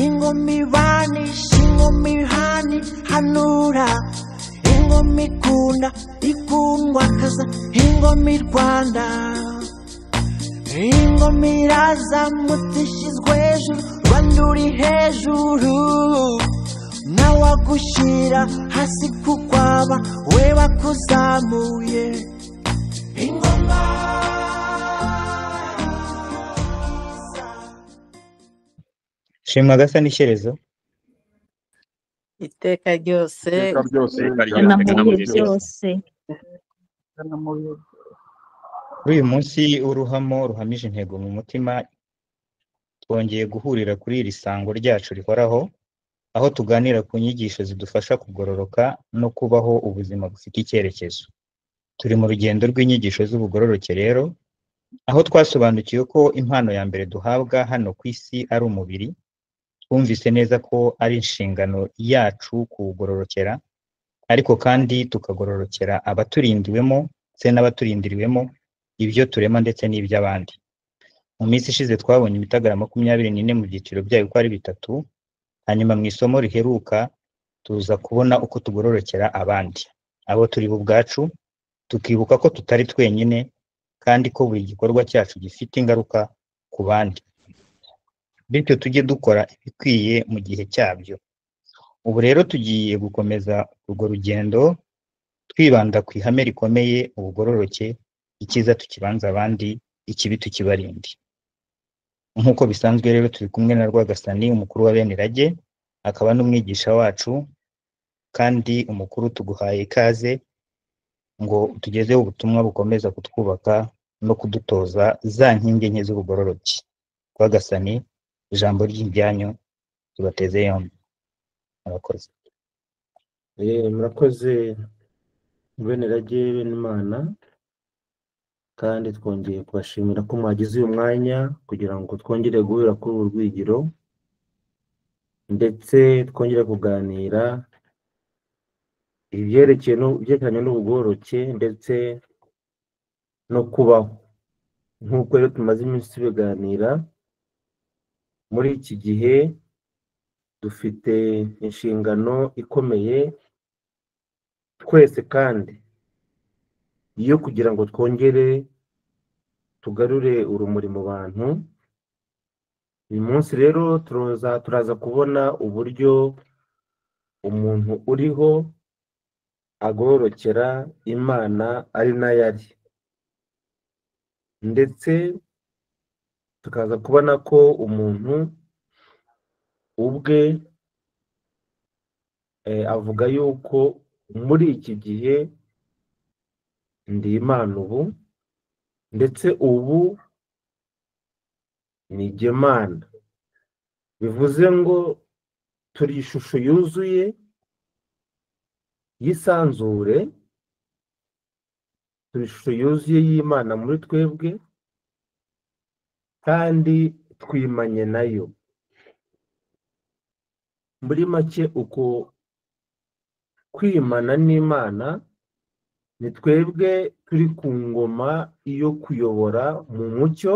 ingoma ibanisha ingoma ihani hanura ingoma ikunda ikundwa kaza ingoma irwanda ingoma irazamutse ishyizwe hejuru rwanda uri hejuru nawe agushyira hasi kukwaba we bakuzamuye ingoma. Shimwa gasa n'ishyerezo iteka ryose kuri uyu munsi w'uruhamo ruhamije intego mu mutima twongeye guhurira kuri iri sango ryacu rihoraho aho tuganira ku nyigisho zidufasha kugororoka no kubaho ubuzima bufite icyerekezo. Turi mu rugendo rw'inyigisho z'ubugororoke rero aho twasobanukiwe ko impano ya mbere duhabwa hano ku isi ari umubiri. Twumvise neza ko ari inshingano yacu kuwugororokera ariko kandi tukagororokera abaturindiwemo se n'abaturindiriwemo ibyo turema ndetse n'iby'abandi. Mu minsi ishize twabonye imitagara 24 mu byiciro byayo uko ari bitatu, hanyuma mu isomo riheruka tuza kubona uko tugororokera abandi abo turi ubwacu, tukibuka ko tutari twenyine kandi ko buri gikorwa cyacu gifite ingaruka ku bandi, bityo tujye dukora ibikwiye mu gihe cyabyo. Ubu rero tugiye gukomeza urwo rugendo twibanda ku ihame rikomeye ubugororoke, icyiza tukibanza abandi, ikibi tukibarindi. Nk'uko bisanzwe rero turi kumwe na Rwagasani umukuru wa Benirage akaba n'umwigisha wacu, kandi umukuru tuguhaye ikaze ngo tugezeho ubutumwa bukomeza kutwubaka no kudutoza za nkingi nke z'ubugororoke. Rwagasani ijambo ry'ibyanyu tubateze yombi. Murakoze. Murakoze Benirage n'Imana, kandi twongeye kubashimira ko mwagize uyu mwanya kugira ngo twongere guhura kuri uru rwigiro ndetse twongere kuganira ibyerekeranye n'ubugororoke ndetse no kubaho. Nk'uko rero tumaze iminsi tubiganira, muri iki gihe dufite inshingano ikomeye twese kandi iyo kugira ngo twongere tugarure urumuri mu bantu. Uyu munsi rero turaza kubona uburyo umuntu uriho agororokera Imana ari nayo ari, ndetse tukaza kubona ko umuntu ubwe avuga yuko muri iki gihe ndi Imana ubu, ndetse ubu ni jye Mana. Bivuze ngo turi ishusho yuzuye yisanzure, turi ishusho yuzuye y'Imana muri twebwe kandi twimanye nayo. Muri make uko kwimana n'Imana ni twebwe turi ku ngoma yo kuyobora mu mucyo,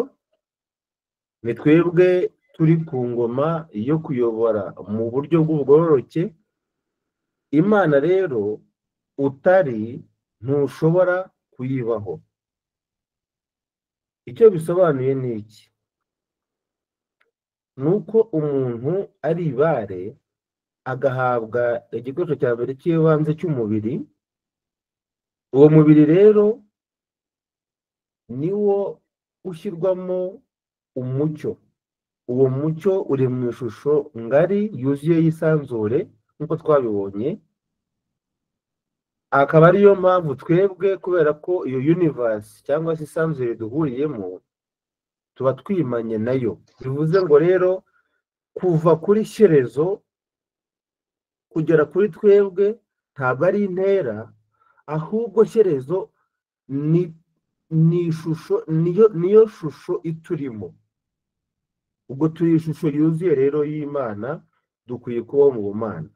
ni twebwe turi ku ngoma yo kuyobora mu buryo bw'ubugororoke. Imana rero utari ntushobora kuyibaho. Icyo bisobanuye ni iki? Nuko umuntu ari ibare agahabwa igikoresho cya mbere cy'ibanze cy'umubiri. Uwo mubiri rero niwo ushyirwamo umucyo. Uwo mucyo uri mu ishusho ngari yuzuye yisanzure nk'uko twabibonye. Akaba ariyo mpamvu twebwe, kubera ko iyo universe cyangwa se isanzure duhuriyemo, tuba twimanye nayo. Bivuze ngo rero kuva kuri shyerezo kugera kuri twebwe ntabwo ari intera, ahubwo shyerezo ni ishusho, niyo shusho iturimo. Ubwo turi ishusho yuzuye rero y'Imana, dukwiye kubaho mu bumana.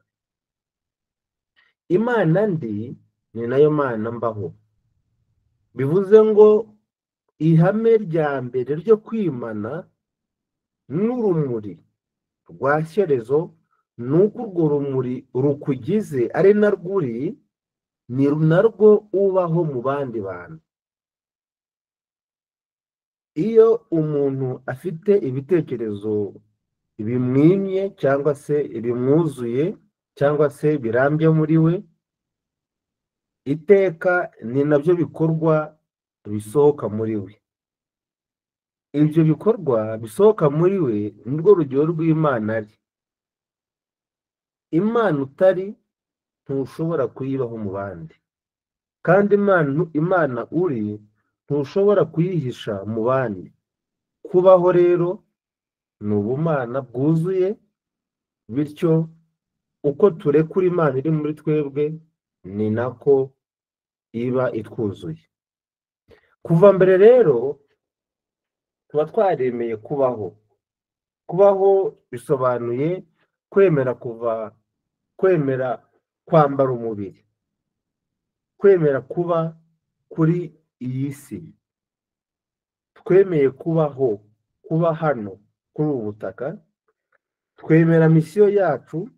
Imana ndi ni nayo Mana mbaho. Bivuze ngo ihame rya mbere ryo kwimana n'urumuri rwa shyerezo ni uko urwo rumuri rukugize ari narwo uri, ni narwo ubaho mu bandi bantu. Iyo umuntu afite ibitekerezo bimwimye cyangwa se bimwuzuye cyangwa se birambye muri we, iteka ni nabyo bikorwa bisohoka muri we. Ibyo bikorwa bisohoka muri we nirwo rugero rw'Imana ari. Imana utari ntushobora kuyibaho mu bandi, kandi Imana uri ntushobora kuyihisha mu bandi. Kubaho rero ni ubumana bwuzuye, bityo uko turekura Imana iri muri twebwe ni nako iba itwuzuye. Kuva mbere rero tuba twaremeye kubaho. Kubaho bisobanuye kwemera kwambara umubiri, kwemera kuba kuri iyi si. Twemeye kuba hano kuri ubu butaka, twemera misiyo yacu,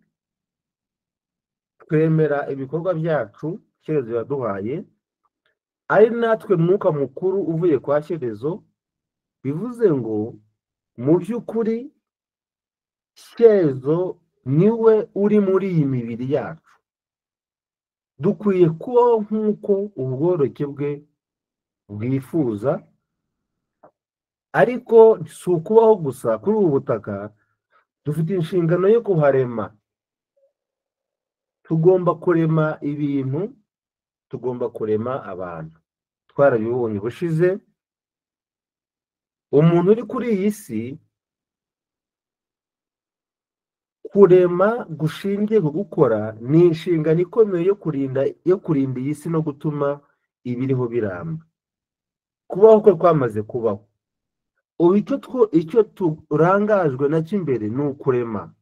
twemera ibikorwa byacu Shyerezo yaduhaye, ari natwe mwuka mukuru uvuye kwa Shyerezo. Bivuze ngo mu by'ukuri Shyerezo niwe uri muri iyi mibiri yacu. Dukwiye kubaho nk'uko ubworoke bwe bwifuza, ariko si ukubaho gusa kuri ubu butaka, dufite inshingano yo kuharema. Tugomba kurema ibintu, tugomba kurema abantu. Twarabibonye ubushize, umuntu uri kuri iyi si, kurema gushingiye ku gukora ni inshingano ikomeye yo kurinda iyi si no gutuma ibiriho biramba. Kubaho kwe kwamaze kubaho. Ubu icyo turangajwe nacyo imbere ni ukurema.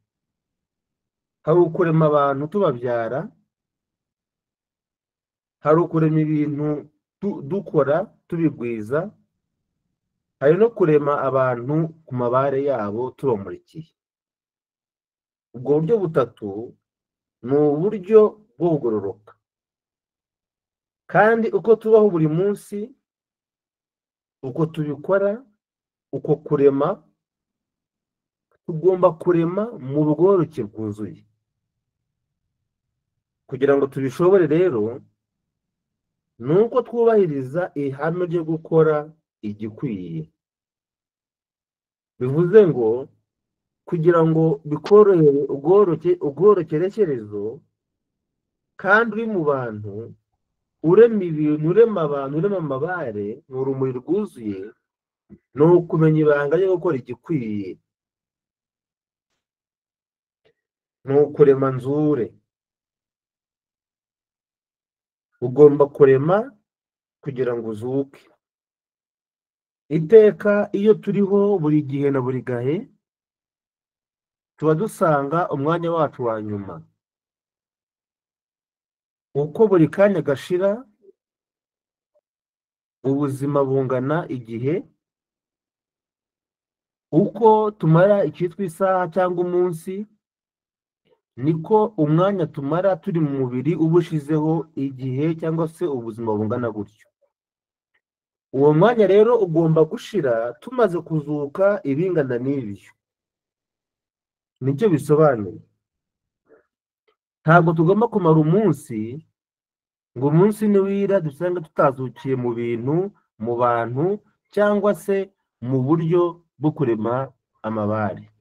Hari ukurema abantu tubabyara, hari ukurema ibintu dukora tubigwiza, hari no kurema abantu ku mabare yabo tubamurikiye. Ubwo buryo butatu ni uburyo bwo kugororoka, kandi uko tubaho buri munsi, uko tubikora, uko kurema, tugomba kurema mu bworoke bwuzuye. Kugira ngo tubishobore rero, ni uko twubahiriza ihame ryo gukora igikwiye. Bivuze ngo kugira ngo bikorohere ugorokere Shyerezo, kandi uri mu bantu, urema ibintu, urema abantu, urema amabare mu rumuri rwuzuye, ni ukumenya ibanga ryo gukora igikwiye. Ni ukurema nzure. Ugomba kurema kugira ngo uzuke. Iteka iyo turiho buri gihe na buri gahe, tuba dusanga umwanya wacu wa nyuma. Uko buri kanya gashira, ubuzima bungana igihe. Uko tumara icyitwa isaha cyangwa umunsi, niko umwanya tumara turi mu mubiri uba ushizeho igihe cyangwa se ubuzima bungana gutyo. Uwo mwanya rero ugomba gushira tumaze kuzuka ibingana n'ibyo. Nicyo bisobanuye. Ntabwo tugomba kumara umunsi ngo umunsi niwira dusanga tutazukiye mu bintu, mu bantu, cyangwa se mu buryo bwo kurema amabare.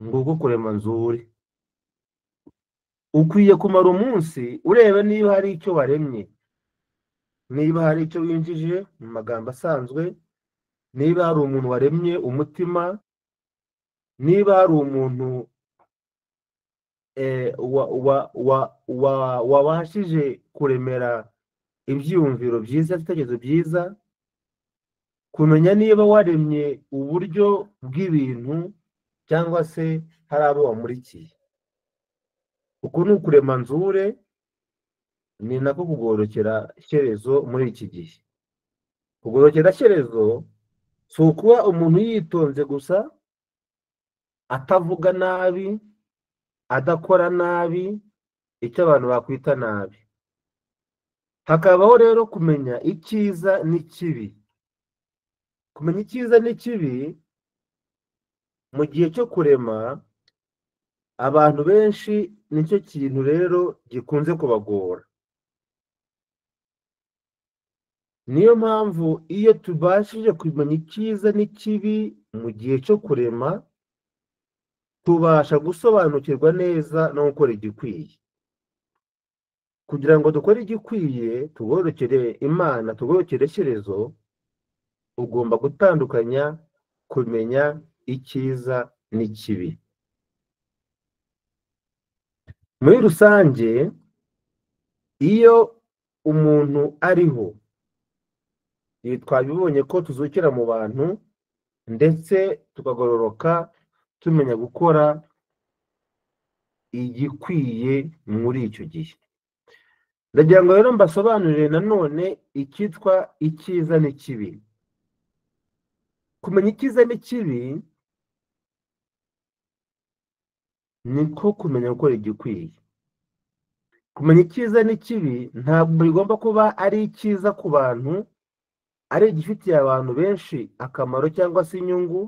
Nguko kurema nzure. Ukwiye kumara umunsi ureba niba hari icyo waremye, niba hari icyo winjije mu magambo asanzwe, niba hari umuntu waremye umutima, niba hari umuntu wabashije kuremera ibyiyumviro byiza, ibitekerezo byiza, kumenya niba waremye uburyo bw'ibintu cyangwa se hari abo wamurikiye. Uku ni ukurema nzure, ni nako kugorokera Shyerezo muri iki gihe. Kugorokera Shyerezo si ukuba umuntu yitonze gusa atavuga nabi, adakora nabi, icyo abantu bakwita nabi. Hakabaho rero kumenya icyiza n'ikibi. Kumenya icyiza n'ikibi mu gihe cyo kurema, abantu benshi nicyo kintu rero gikunze kubagora. Niyo mpamvu iyo tubashije kumenya icyiza n'ikibi mu gihe cyo kurema, tubasha gusobanukirwa neza no gukora igikwiye. Kugira ngo dukore igikwiye, tugororokere Imana, tugororokere Shyerezo, ugomba gutandukanya kumenya icyiza n'ikibi. Muri rusange, iyo umuntu ariho, ibi twabibonye ko tuzukira mu bantu ndetse tukagororoka tumenya gukora igikwiye muri icyo gihe. Ndagira ngo rero mbasobanurire nanone icyitwa icyiza n'ikibi. Kumenya icyiza n'ikibi niko kumenya gukora igikwiye. Kumenya icyiza n'ikibi ntabwo bigomba kuba ari icyiza ku bantu, ari igifitiye abantu benshi akamaro cyangwa se inyungu,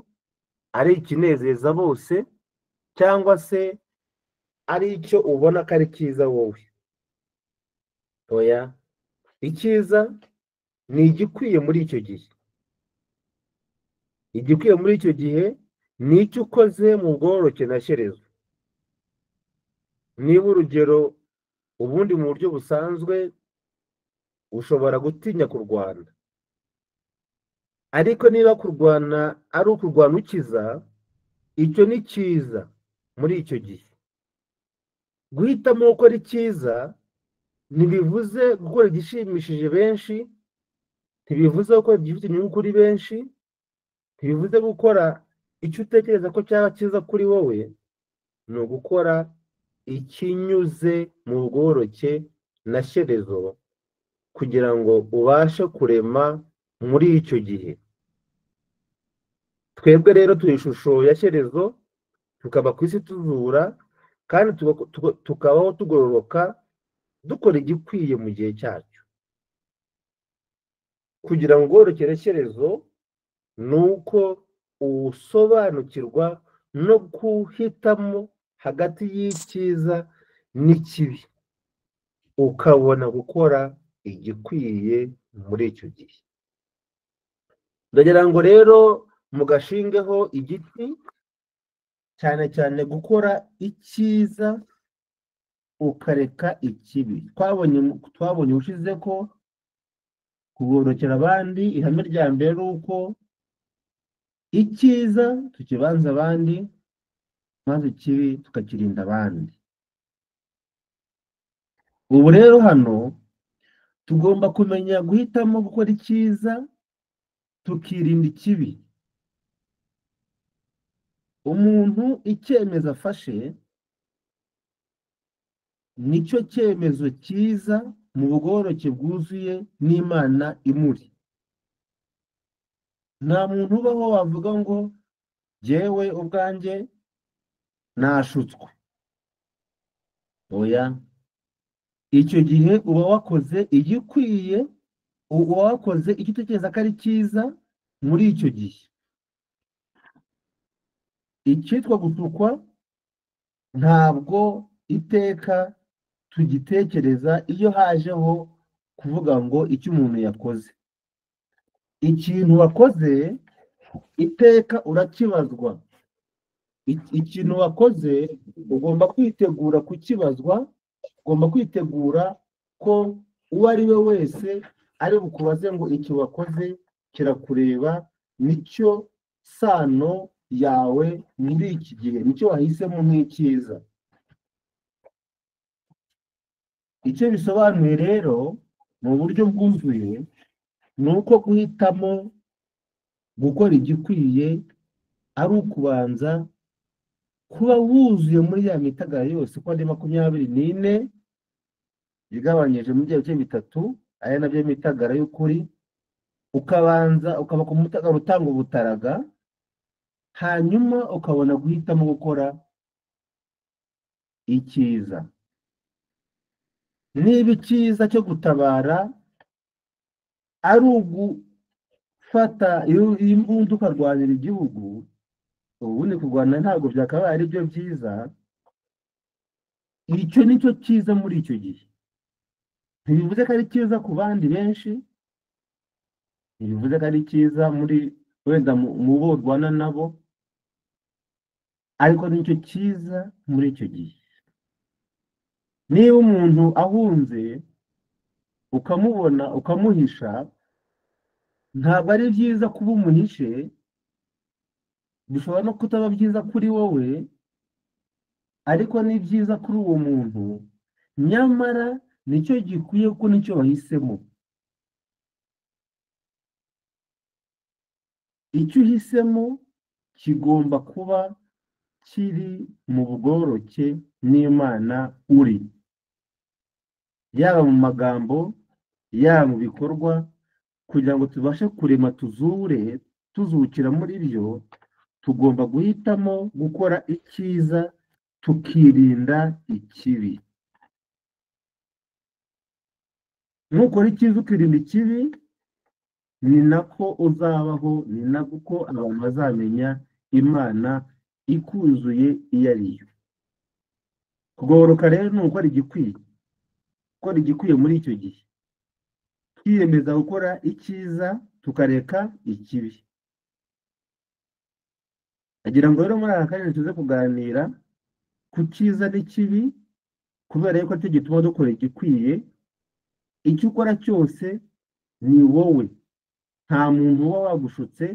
ari ikinezeza bose, cyangwa se ari icyo ubona ko ari cyiza wowe. Oya, icyiza ni igikwiye muri icyo gihe. Igikwiye muri icyo gihe ni icyo ukoze mu bworoke na Shyerezo. Niba urugero ubundi mu buryo busanzwe ushobora gutinya kurwana, ariko niba kurwana ari ukurwana ukiza, icyo ni cyiza muri icyo gihe. Guhitamo gukora icyiza ntibivuze gukora igishimishije benshi, ntibivuze gukora igifite inyungu kuri benshi, ntibivuze gukora icyo utekereza ko cyaba cyiza kuri wowe. Ni ugukora ikinyuze mu bworoke na Shyerezo kugira ngo ubashe kurema muri icyo gihe. Twebwe rero turi ishusho ya Shyerezo, tukaba ku isi tuzura kandi tukabaho tugororoka, dukora igikwiye mu gihe cyacyo. Kugira ngo ugororokere Shyerezo ni uko usobanukirwa no guhitamo hagati y'icyiza n'ikibi, ukabona gukora igikwiye muri icyo gihe. Ndagira ngo rero mugashingeho igiti, cyane cyane gukora icyiza ukareka ikibi. Twabonye ushize ko kugororokera abandi, ihame rya mbere ari uko icyiza tukibanza abandi, maze ikibi tukakirinda abandi. Ubu rero hano tugomba kumenya guhitamo gukora icyiza tukirinda ikibi. Umuntu icyemezo afashe nicyo cyemezo cyiza mu bworoke bwuzuye n'Imana imuri. Nta muntu ubaho wavuga ngo jyewe ubwanjye nashutswe. Oya, icyo gihe uba wakoze igikwiye, uba wakoze icyo utekereza ko ari cyiza muri icyo gihe. Icyitwa gutukwa ntabwo iteka tugitekereza iyo hajeho kuvuga ngo icyo umuntu yakoze. Ikintu wakoze iteka urakibazwa. Ikintu wakoze ugomba kwitegura kukibazwa, ugomba kwitegura ko uwo ari we wese ari bukubaze ngo icyo wakoze kirakureba, nicyo sano yawe muri iki gihe, nicyo wahisemo nk'icyiza. Icyo bisobanuye rero mu buryo bwuzuye ni uko guhitamo gukora igikwiye ari ukubanza kuba wuzuye muri ya mitagara yose uko ari 24 igabanyije mu bice bitatu, aya nabyo mitagara y'ukuri, ukabanza ukaba ku mutagara utanga ubutaraga, hanyuma ukabona guhitamo gukora icyiza. Niba icyiza cyo gutabara ari ugufata imbunda ukarwanira igihugu, ubundi kurwana ntabwo byakabaye ari byo byiza. Icyo ni cyo cyiza muri icyo gihe. Ntibivuze ko ari cyiza ku bandi benshi, ntibivuze ko ari cyiza muri wenda mu bo urwana nabo, ariko nicyo cyiza muri icyo gihe. Niba umuntu ahunze ukamubona ukamuhisha, ntabwo ari byiza kuba umuhishe, bishobora no kutaba byiza kuri wowe, ariko ni byiza kuri uwo muntu, nyamara nicyo gikwiye kuko nicyo wahisemo. Icyo uhisemo kigomba kuba kiri mu bugororoke n'Imana uri, yaba mu magambo yaba mu bikorwa, kugira ngo tubashe kurema tuzukira muri byo. Tugomba guhitamo gukora icyiza tukirinda ikibi. Nukora icyiza ukirinda ikibi, ni nako uzabaho, ni nako abantu bazamenya Imana ikuzuye iyo ari yo. Kugororoka rero ni ugukora igikwiye, gukora igikwiye muri icyo gihe, twiyemeza gukora icyiza tukareka ikibi. Agira ngo rero muri aka kanya tuze kuganira ku cyiza n'ikibi, kubera yuko cyo gituma dukora igikwiye. Icyo ukora cyose ni wowe, nta muntu uba wagushutse,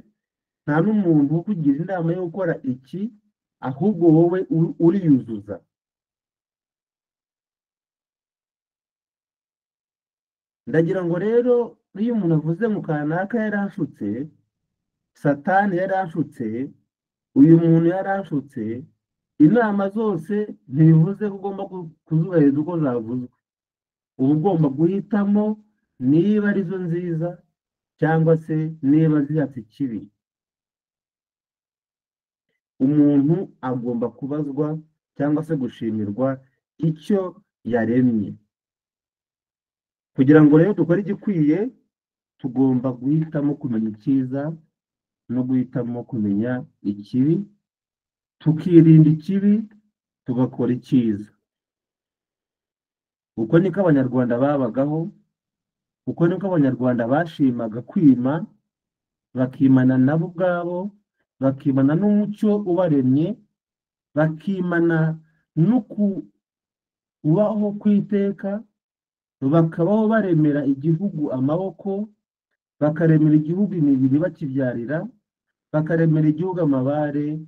nta n'umuntu ukugira inama yo gukora iki, ahubwo wowe uriyuzuza. Ndagira ngo rero iyo umuntu avuze mu kanaka yarashutse, Satani yarashutse, uyu muntu yarashutse, inama zose ntibivuze ko ugomba kuzubahiriza uko zavuzwe. Uba ugomba guhitamo niba arizo nziza cyangwa se niba zihatse ikibi. Umuntu agomba kubazwa cyangwa se gushimirwa icyo yaremye. Kugira ngo rero dukore igikwiye, tugomba guhitamo kumenya icyiza no guhitamo kumenya ikibi, tukirinda ikibi tugakora icyiza. Uko niko Abanyarwanda babagaho, uko niko Abanyarwanda bashimaga kwima, bakimana nabo ubwabo, bakimana n'umucyo ubaremye, bakimana no kubaho kw'iteka, bakabaho baremera igihugu amaboko, bakaremera igihugu imibiri bakibyarira, bakaremera igihugu amabare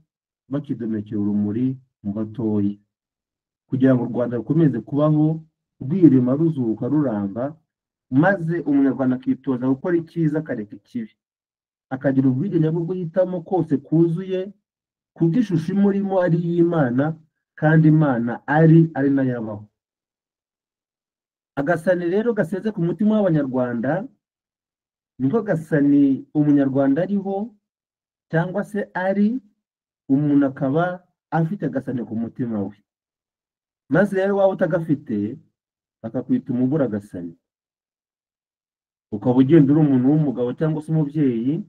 bakidomekera urumuri mu batoya, kugira ngo u Rwanda rukomeze kubaho rwirema ruzuka ruramba, maze umunyarwanda akitoza gukora icyiza akareka ikibi, akagira ubwigenge bwo guhitamo kose kuzuye, kuko ishusho imurimo ari iy'Imana, kandi Imana ari nayo abaho. Agasani rero gaseze ku mutima w'Abanyarwanda niko gasani umunyarwanda ariho, cyangwa se ari umuntu akaba afite agasani ku mutima we. Maze rero waba utagafite bakakwita umubura agasani, ukaba ugenda uri umuntu w'umugabo cyangwa se umubyeyi,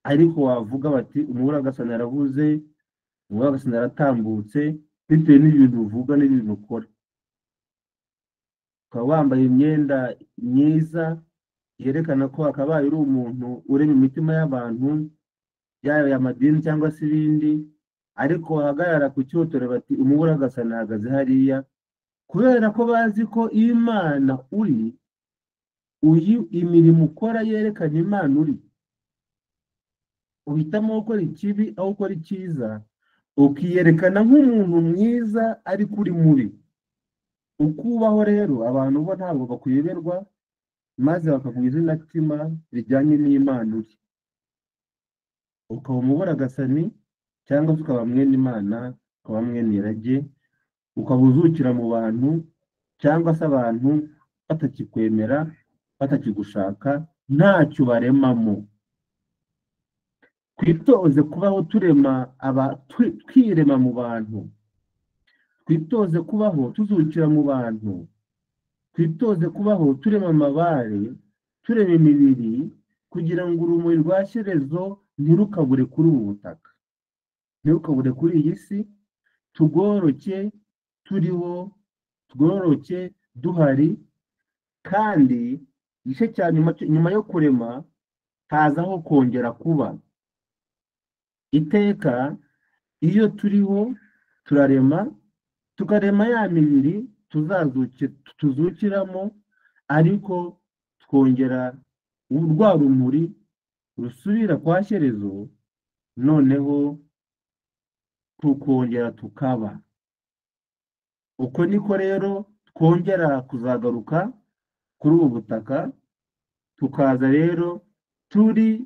ariko wavuga bati umubura agasani aravuze, umubura agasani aratambutse, bitewe n'ibintu uvuga n'ibintu ukora. Ukaba wambaye imyenda myiza yerekana ko akabaye uri umuntu urema imitima y'abantu, yaba y'amadini cyangwa se ibindi, ariko wahagarara ku cyotero bati umubura agasani ahagaze hariya, kubera ko bazi ko Imana uri, imirimo ukora yerekana Imana uri. Uhitamo gukora ikibi aho gukora icyiza, ukiyerekana nk'umuntu mwiza ariko uri mubi. Ukubaho rero abantu bo ntabwo bakuyoberwa, maze bakaguha izina tima rijyanye n'Imana uri. Ukaba umubura agasani, cyangwa se ukaba mwene Imana, ukaba mwene irage, ukaba uzukira mu bantu, cyangwa se abantu batakikwemera, batakigushaka, ntacyo baremamo. twitoze kubaho twirema mu bantu, twitoze kubaho tuzukira mu bantu, twitoze kubaho turema amabare, turema imibiri, kugira ngo urumuri rwa shyerezo ntirukabure kuri ubu butaka, ntirukabure kuri iyi si, tugororoke turiho, tugororoke duhari. Kandi igice cya nyuma yo kurema hazaho kongera kuba. Iteka iyo turiho turarema, tukarema ya mibiri tuzukiramo, ariko twongera rwa rumuri rusubira kwa shyerezo, noneho tukongera tukaba. Uko niko rero twongera kuzagaruka kuri ubu butaka, tukaza rero turi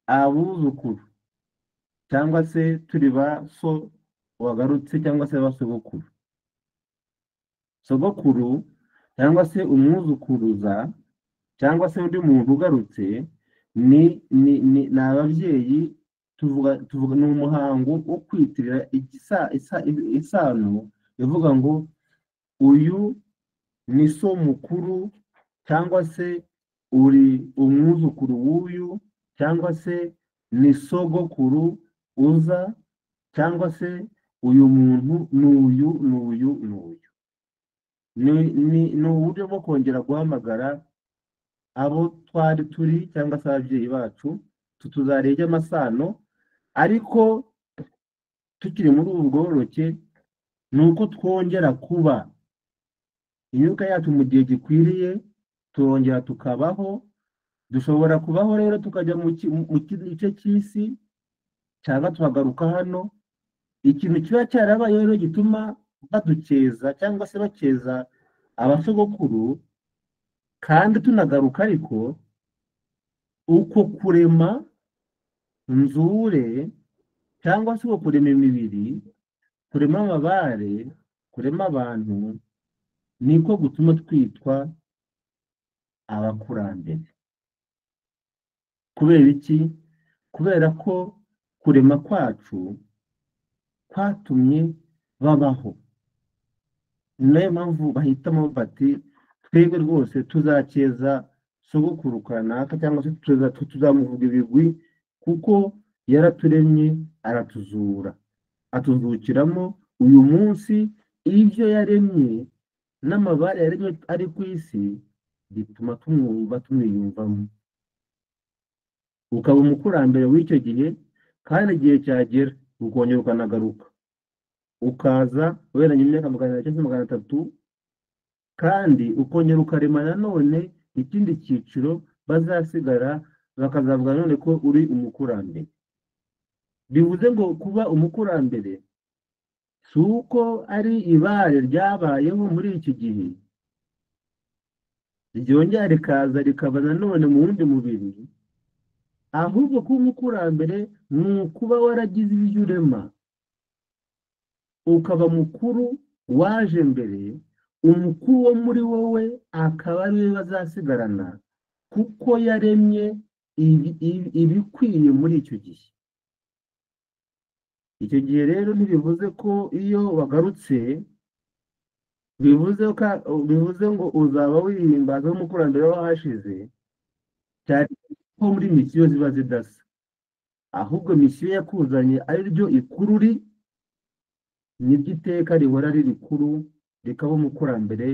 abuzukuru, cyangwa se turi ba so wagarutse, cyangwa se ba sogokuru. Sogokuru cyangwa se umwuzukuruza, cyangwa se undi muntu ugarutse, ni ababyeyi. Tuvuga ni umuhango wo kwitirira isano, bivuga ngo uyu ni so mukuru, cyangwa se uri umwuzukuru w'uyu, cyangwa se ni sogokuru uza, cyangwa se uyu muntu n'uyu n'uyu n'uyu. Ni uburyo bwo kongera guhamagara abo twari turi, cyangwa se ababyeyi bacu, tutuzarege amasano. Ariko tukiri muri ubu bworoke, ni uko twongera kuba imyuka yacu mu gihe gikwiriye, turongera tukabaho. Dushobora kubaho rero tukajya mu gice cy'isi, cyangwa tuhagaruka hano. Ikintu kiba cyarabaye rero gituma badukeza, cyangwa se bakeza abasogokuru, kandi tunagaruka, ariko uko kurema nzure, cyangwa se uko kurema imibiri, kurema amabare, kurema abantu, niko gutuma twitwa abakurambere. Kubera iki? Kubera ko kurema kwacu kwatumye babaho. Niyo mpamvu bahitamo bati twebwe rwose tuzakeza sogokuru kanaka, cyangwa se tuzamuvuga ibigwi, kuko yaraturemye aratuzura, atuzukiramo. Uyu munsi ibyo yaremye n'amabare yaremye ari ku isi, bituma tumwiyumvamo. Ukaba umukurambere w'icyo gihe, kandi igihe cyagera ukongera ukanagaruka, ukaza uberanye imyaka 200 cyangwa 300, kandi ukongera ukarema nanone ikindi cyiciro bazasigara, bakazavuga none ko uri umukurambere. Bivuze ngo kuba umukurambere si uko ari ibare ryabayeho muri iki gihe, ryongera rikaza rikaba nanone mu wundi mubiri, ahubwo kuba umukurambere ni ukuba waragize ibyo urema, ukaba mukuru waje mbere. Umukuru wo muri wowe akaba ari we bazasigarana, kuko yaremye ibikwiye muri icyo gihe. Icyo gihe rero ntibivuze ko iyo wagarutse bivuze ngo uzaba wihimbaza nk'umukurambere w'ahashize, cyane ko muri misiyo ziba zidasa. Ahubwo misiyo yakuzanye ari ryo ikururi, nibyo iteka rihora riri kuru, rikaba umukurambere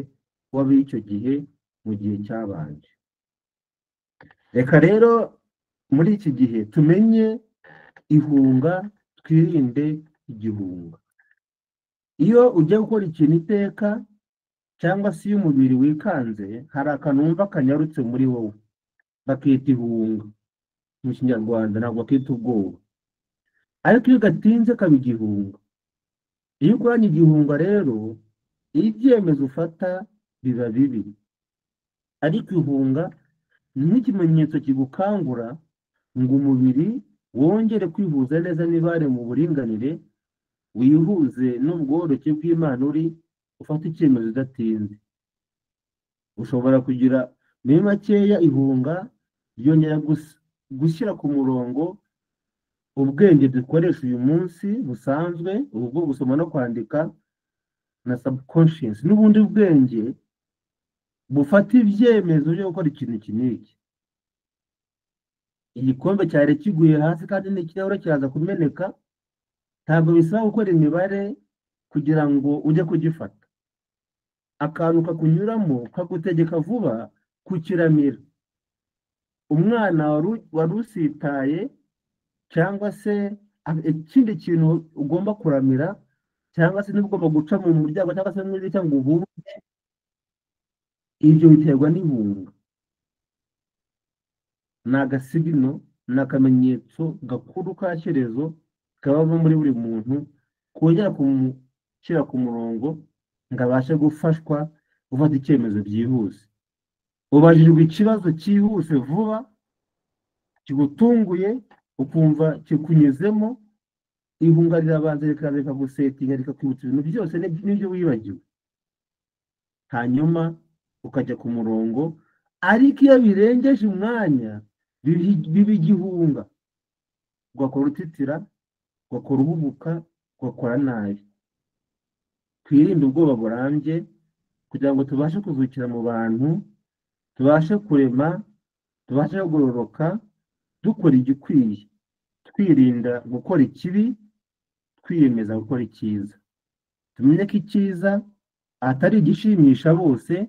w'ab'icyo gihe mu gihe cyabanje. Reka rero muri iki gihe tumenye ihunga, twirinde igihunga. Iyo ujya gukora ikintu iteka, cyangwa se iyo umubiri wikanze, hari akantu wumva kanyarutse muri wowe, bakita ihunga mu Kinyarwanda, ntabwo bakita ubwoba. Ariko iyo gatinze kaba igihunga. Iyo ukoranye igihunga rero, ibyemezo ufata biba bibi. Ariko ihunga ni nk'ikimenyetso kigukangura ngo umubiri wongere kwihuza neza n'ibare mu buringanire, wihuze n'ubworoke bw'Imana uri, ufata icyemezo udatinze. Ushobora kugira muri makeya ihunga ryongera gushyira ku murongo ubwenge dukoresha uyu munsi busanzwe ubu bwo gusoma no kwandika na subconscious n'ubundi bwenge bufata ibyemezo byo gukora ikintu iki n'iki. Igikombe cyari kiguye hasi kandi n'ikirahure kiraza kumeneka, ntabwo bisaba gukora imibare kugira ngo ujye kugifata. Akantu kakunyuramo kagutegeka vuba kukiramira. Umwana wari usitaye cyangwa se ikindi kintu ugomba kuramira cyangwa se ugomba guca mu muryango cyangwa se muri cyangwa uhunge, ibyo biterwa n'ibunga. Ni agasigino, ni akamenyetso gakuru ka shyerezo kaba muri buri muntu kongera kumushyira ku murongo ngo abashe gufashwa gufata icyemezo byihuse. Ubajijwe ikibazo cyihuse vuba kigutunguye ukumva kikunyuzemo, ihunga rirabanza rikaza rikagusetinga rikakwibutsa ibintu byose n'ibyo wibagiwe, hanyuma ukajya ku murongo. Ariko iyo birengeje umwanya biba igihunga, ugakora utitira, ugakora uhubuka, ugakora nabi. Twirinde ubwoba burambye kugira ngo tubashe kuzukira mu bantu, tubashe kurema, tubashe kugororoka, dukora igikwiye, twirinda gukora ikibi, twiyemeza gukora icyiza. Tumenye ko icyiza atari igishimisha bose,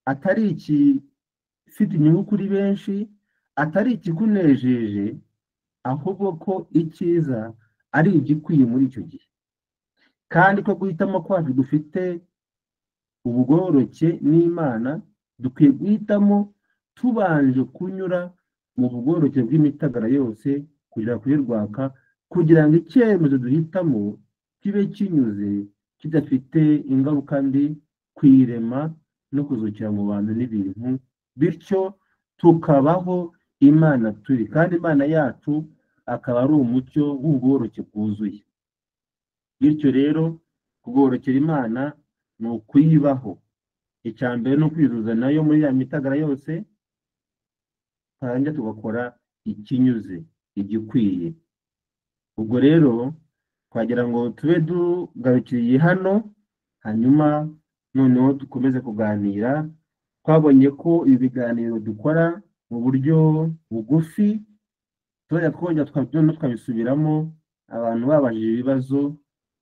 atari ikifite inyungu kuri benshi, atari ikikunejeje, ahubwo ko icyiza ari igikwiye muri icyo gihe, kandi ko guhitamo kwacu dufite ubugororoke n'Imana, dukwiye guhitamo tubanje kunyura mu bugororoke bw'imitagara yose kugira kuri rwaka, kugira ngo icyemezo duhitamo kibe kinyuze, kidafite ingaruka mbi ku irema no kuzukira mu bantu n'ibintu, bityo tukabaho Imana turi, kandi Imana yacu akaba ari umucyo w'ubugororoke bwuzuye. Bityo rero kugororokera Imana ni ukuyibaho. Icya mbere ni ukwizuza nayo muri ya mitagara yose, hanyuma tugakora ikinyuze, igikwiye. Ubwo rero twagira ngo tube tugarukiriye hano, hanyuma noneho dukomeze kuganira. Twabonye ko ibi biganiro dukora mu buryo bugufi, twongera twabisubiramo, abantu babajije ibibazo,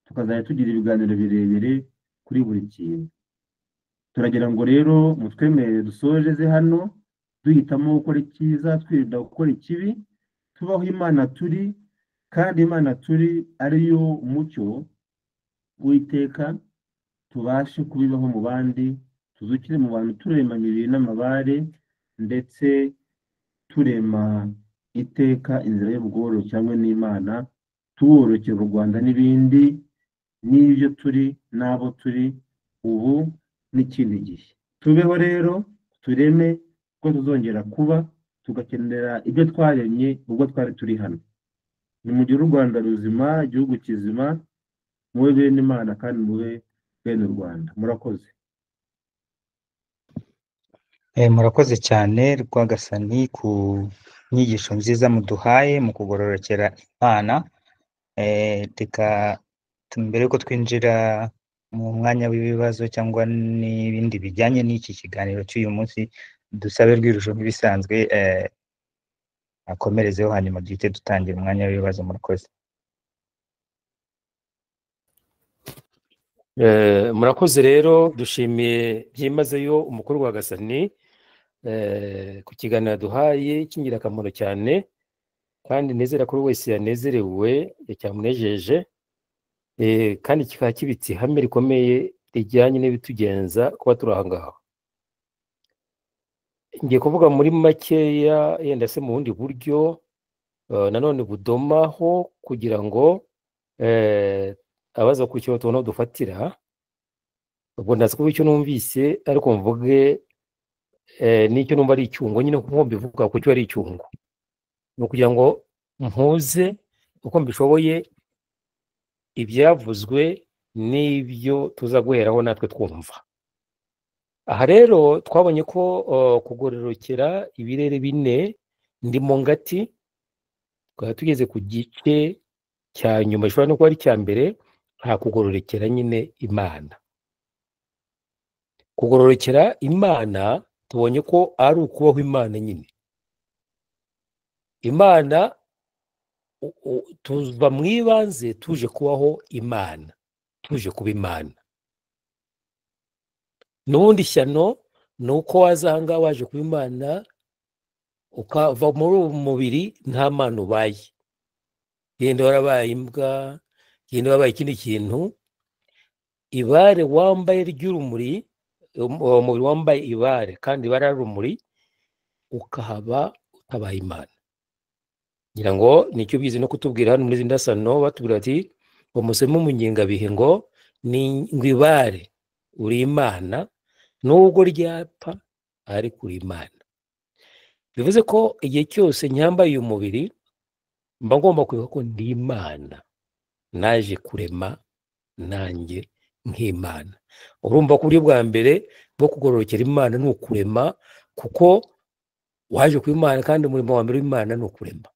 tukazajya tugira ibiganiro birebire kuri buri kintu. Turagira ngo rero mutwemerere dusojeze hano, duhitamo gukora icyiza, twirinda gukora ikibi, tubaho Imana turi, kandi Imana turi ariyo umucyo w'iteka, tubashe kubibaho mu bandi, tuzukire mu bantu turema imibiri n'amabare, ndetse turema iteka inzira y'ubugororoke cyangwa n'Imana, tuworokera u Rwanda n'ibindi n'ibyo turi n'abo turi ubu n'ikindi gihe. Tubeho rero tureme ko tuzongera kuba, tugakenera ibyo twaremye ubwo twari turi hano. Nimugire u Rwanda ruzima, igihugu kizima, mube bene Imana kandi mube bene u Rwanda. Murakoze. Murakoze cyane Rwagasani ku nyigisho nziza muduhaye mu kugororokera Imana. Reka mbere yuko twinjira mu mwanya w'ibibazo cyangwa n'ibindi bijyanye n'iki kiganiro cy'uyu munsi, dusabe Rwirujo nk'ibisanzwe akomerezeho, hanyuma duhite dutangira umwanya w'ibibazo. Murakoze. Murakoze rero, dushimiye byimazeyo umukuru wa Gasani ku kiganiro duhaye cy'ingirakamaro cyane, kandi nezera ko wese yanezerewe, cyamunejeje, kandi kikaba kibitse ihame rikomeye rijyanye n'ibitugenza kuba turi aha ngaha. Ngiye kuvuga muri makeya, yenda se mu bundi buryo nanone budomaho, kugira ngo abaza ku cyo tubona dufatira. Ubwo ndazi ko icyo numvise, ariko mvuge n'icyo numva ari icyungo, nyine kuko mbivuga ku cyo ari icyungo, ni ukugira ngo mpuze uko mbishoboye ibyavuzwe n'ibyo tuza guheraho natwe twumva. Aha rero twabonye ko kugororokera ibirere bine ndimo ngati tukaba tugeze ku gice cya nyuma gishobora no kuba ari icya mbere, nta kugororokera nyine Imana. Kugororokera Imana tubonye ko ari ukubaho Imana nyine. Imana tuva mu ibanze tuje kubaho Imana, tuje kuba Imana. N'ubundi shyano ni uko waza aha ngaha waje kuba Imana ukava muri uwo mubiri nta Mana ubaye, genda warabaye imbwa, genda warabaye ikindi kintu. Ibare wambaye ry'urumuri, uwo mubiri wambaye ibare kandi ibare ari urumuri, ukahaba utabaye Imana. Ngira ngo nicyo bizi no kutubwira hano muri izi ndasano, batubwira ati ngo museme mu ngengabihe ngo ni ngo ibare uri Imana nubwo ryapfa ariko uri Imana. Bivuze ko igihe cyose nyambaye uyu mubiri mba ngomba kwibuka ko ndi Imana, naje kurema nanjye nk'Imana. Urumva ko uburyo bwa mbere bwo kugororokera Imana ni ukurema, kuko waje kuba Imana kandi umurimo wa mbere w'Imana ni ukurema.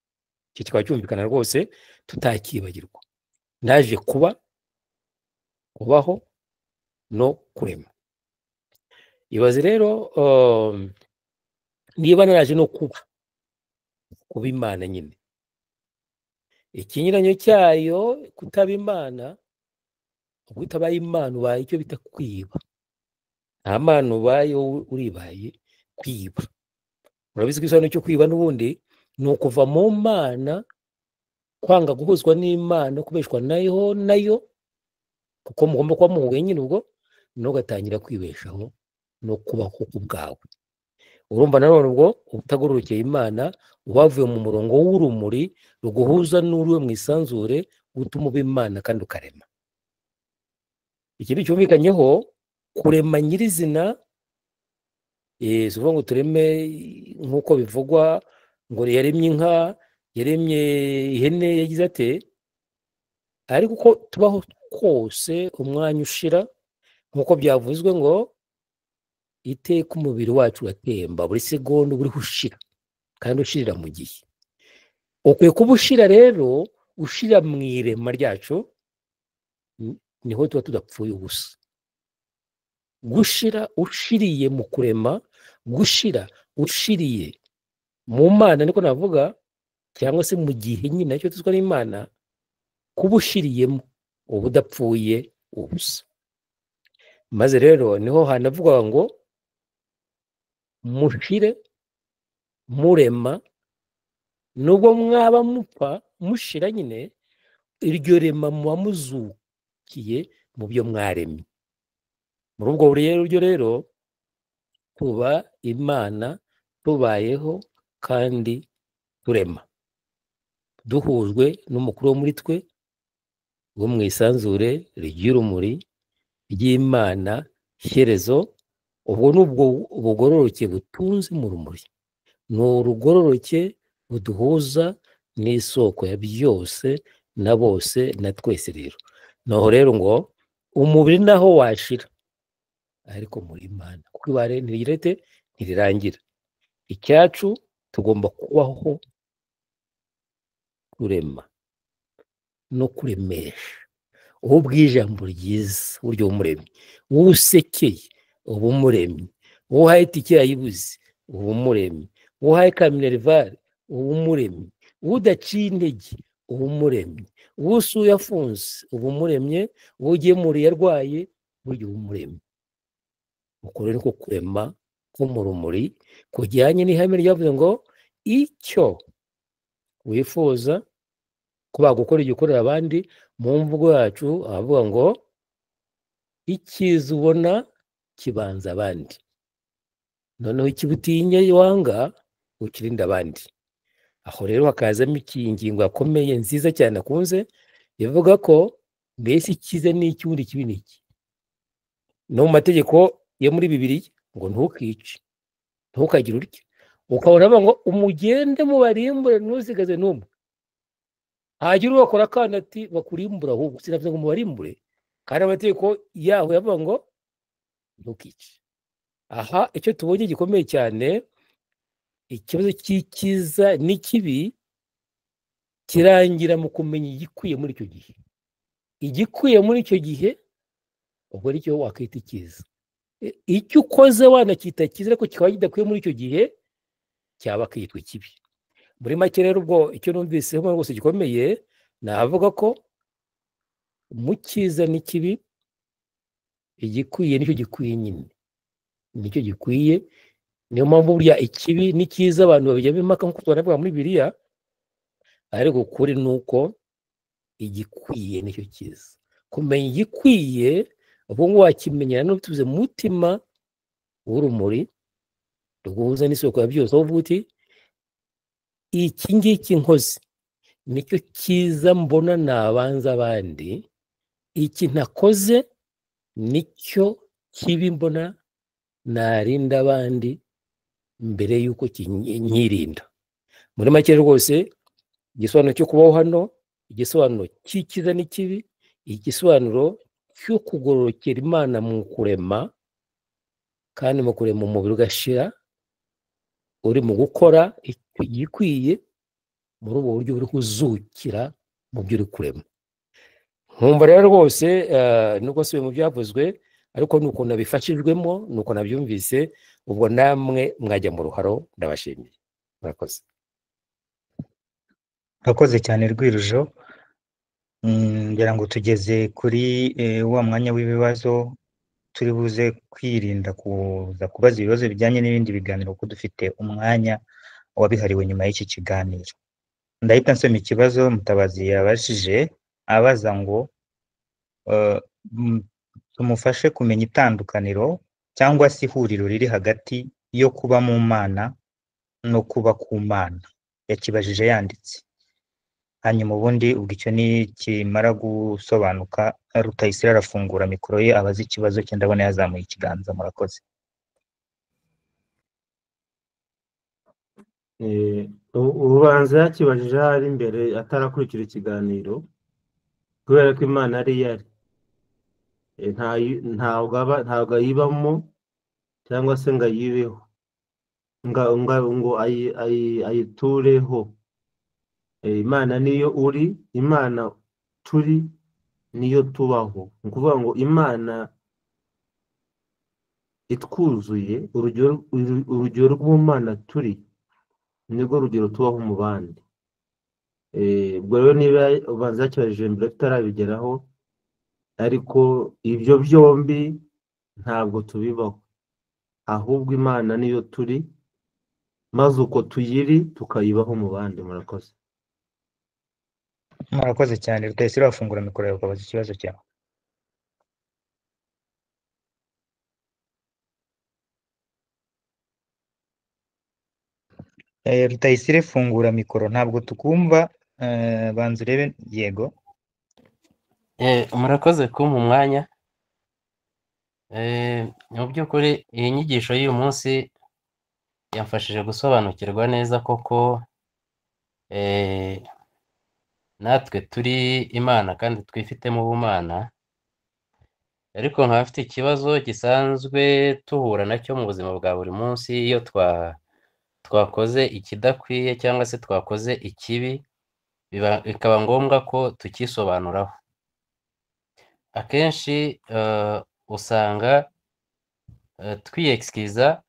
Icyo kikaba cyumvikana rwose tutakibagirwa. Naje kubaho no kurema. Ibaze rero niba naraje no kuba Imana nyine, ikinyuranyo cyayo kutaba Imana, ubwo utabaye Imana ubaye icyo bita kwiba. Nta Mana ubaye, uribaye kwiba. Urabizi ko igisobanuro cyo kwiba n'ubundi ni ukuva mu Mana, kwanga guhuzwa n'Imana, kubeshwa nayo, kuko mugomba kuba muhuye nyine, ubwo nugatangira kwibeshaho no kubaho ubwawe. Urumva nanone ubwo utagororokeye Imana ubavuye mu murongo w'urumuri ruguhuza n'uriwe mu isanzure, utuma uba Imana kandi ukarema. Ikindi cyumvikanyeho kurema nyirizina, si ukuvuga ngo tureme nk'uko bivugwa ngo yaremye inka, yaremye ihene, yagize ate, ariko uko tubaho kose umwanya ushira, nk'uko byavuzwe ngo iteka umubiri wacu uratemba, buri segonda buriho ushira kandi ushirira mu gihe. Ukwiye kuba ushira rero, ushira mu irema ryacu, niho tuba tudapfuye ubusa. Gushira ushiriye mu kurema, gushira ushiriye mu Mana niko navuga, cyangwa se mu gihe nyine nacyo tuzwa n'Imana, kuba ushiriyemo uba udapfuye ubusa. Maze rero niho hanavuga ngo mushire murema, nubwo mwaba mupfa mushira nyine, iryo rema muba muzukiye mu byo mwaremye. Muri ubwo buryo rero tuba Imana, tubayeho kandi turema, duhujwe n'umukuru wo muri twe wo mu isanzure ry'urumuri ry'Imana shyerezo. Ubwo nubwo bugororoke butunze mu rumuri, ni urugororoke buduhuza n'isoko ya byose na bose na twese. Rero naho rero ngo umubiri naho washira ariko muri Imana, kuko ibare ntirigirete ntirirangira. Icyacu tugomba kubaho kurema no kuremesha. Uwo bw'ijambo ryiza buryo umuremyi, uwo usekeye uba umuremyi, uwo uhaye itike yayibuze uba umuremyi, uwo uhaye ka minerivare uba umuremyi, uwo udaciye intege uba umuremyi, uwo usuye afunze uba umuremye, uwo ugemuriye arwaye burya uba umuremyi. Uko rero ko kurema ko mu rumuri kujyanye n'ihame ryavuze ngo icyo wifuza ko bagukora igihe ukorera abandi. Mu mvugo yacu avuga ngo icyiza ubona kibanza abandi, noneho ikibutinya wanga ukirinda abandi. Aho rero hakazamo ingingo yakomeye nziza cyane akunze ivuga ko mbese icyiza ni iki, ubundi ikibi ni iki. No mu mategeko yo muri Bibiliya ngo ntukice, ntukagire urya, ukabona ngo umugende mubarimbure ntusigaze n'umwe. Hagira uwakora akana ati bakurimbura, ahubwo sinavuze ngo mubarimbure, kandi amategeko yaho yavuga ngo ntukice. Aha icyo tubonye gikomeye cyane, ikibazo cy'icyiza n'ikibi kirangira mu kumenya igikwiye muri icyo gihe. Igikwiye muri icyo gihe ubwo ari cyo wakita icyiza. Icyo ukoze wanacyita cyiza ariko kikaba kidakwiye muri icyo gihe cyaba kitwa ikibi. Muri make rero ubwo icyo numviseho rwose gikomeye navuga ko mu cyiza n'ikibi igikwiye nicyo gikwiye nyine, nicyo gikwiye. Niyo mpamvu burya ikibi n'icyiza abantu babijyamo impaka nk'uko tubona muri Bibiliya, ariko ukuri ni uko igikwiye nicyo cyiza. Kumenya igikwiye ubwo ngo wakimenyera n'utuze mu mutima w'urumuri ruguhuza n'isoko ya byose, aho uvuga uti iki ngiki nkoze nicyo cyiza mbona nabanza abandi, iki ntakoze nicyo kibi mbona narinda abandi mbere y'uko nyirinda. Muri make rwose igisobanuro cyo kubaho hano, igisobanuro cy'icyiza n'ikibi, igisobanuro cyo kugororokera Imana mu kurema, kandi mu kurema umubiri ugashira uri mu gukora igikwiye muri ubu buryo buri kuzukira mu byo uri kurema. Nkumva rero rwose nubwo si mu byavuzwe ariko nuko nabifashijwemo, nuko nabyumvise, ubwo namwe mwajya mu ruharo. Ndabashimiye, murakoze. Urakoze cyane Rwirujo. Ngira ngo tugeze kuri wa mwanya w'ibibazo, turi buze kwirinda kuza kubaza ibibazo bijyanye n'ibindi biganiro kuko dufite umwanya wabihariwe nyuma y'iki kiganiro. Ndahita nsoma ikibazo Mutabazi yabashije abaza ngo tumufashe kumenya itandukaniro cyangwa se ihuriro riri hagati yo kuba mu Mana no kuba ku Mana. Yakibajije yanditse. Hanyuma ubundi ubwo icyo ni kimara gusobanuka, Rutayisire arafungura mikoro ye abaza ikibazo cye. Ndabona yazamuye ikiganza. Murakoze. ubanza yakibajije hari imbere atarakurikira ikiganiro, kubera ko Imana ari yari ntabwo ayibamo cyangwa se ngo ayibeho ngo ayitureho. Imana niyo uri, Imana turi niyo tubaho. Ni ukuvuga ngo Imana itwuzuye, urugero rw'Imana turi nibwo rugero tubaho mu bandi. Ubwo rero niba ubanza yakibajije mbere tutarabigeraho, ariko ibyo byombi ntabwo tubibaho, ahubwo Imana niyo turi, maze uko tuyiri tukayibaho mu bandi. Murakoze. Murakoze cyane. Rutayisire wafungura mikoro yawe ukabaza ikibazo cyawe. Rutayisire fungura mikoro, ntabwo tukumva. Banza urebe. Yego. Murakoze kumpa umwanya. Mu by'ukuri iyi nyigisho y'uyu munsi yamfashije gusobanukirwa neza koko natwe turi Imana kandi twifitemo ubumana, ariko nkaba afite ikibazo gisanzwe tuhura nacyo mu buzima bwa buri munsi. Iyo twakoze ikidakwiye cyangwa se twakoze ikibi, bikaba ngombwa ko tukisobanuraho. Akenshi usanga twiyexkiza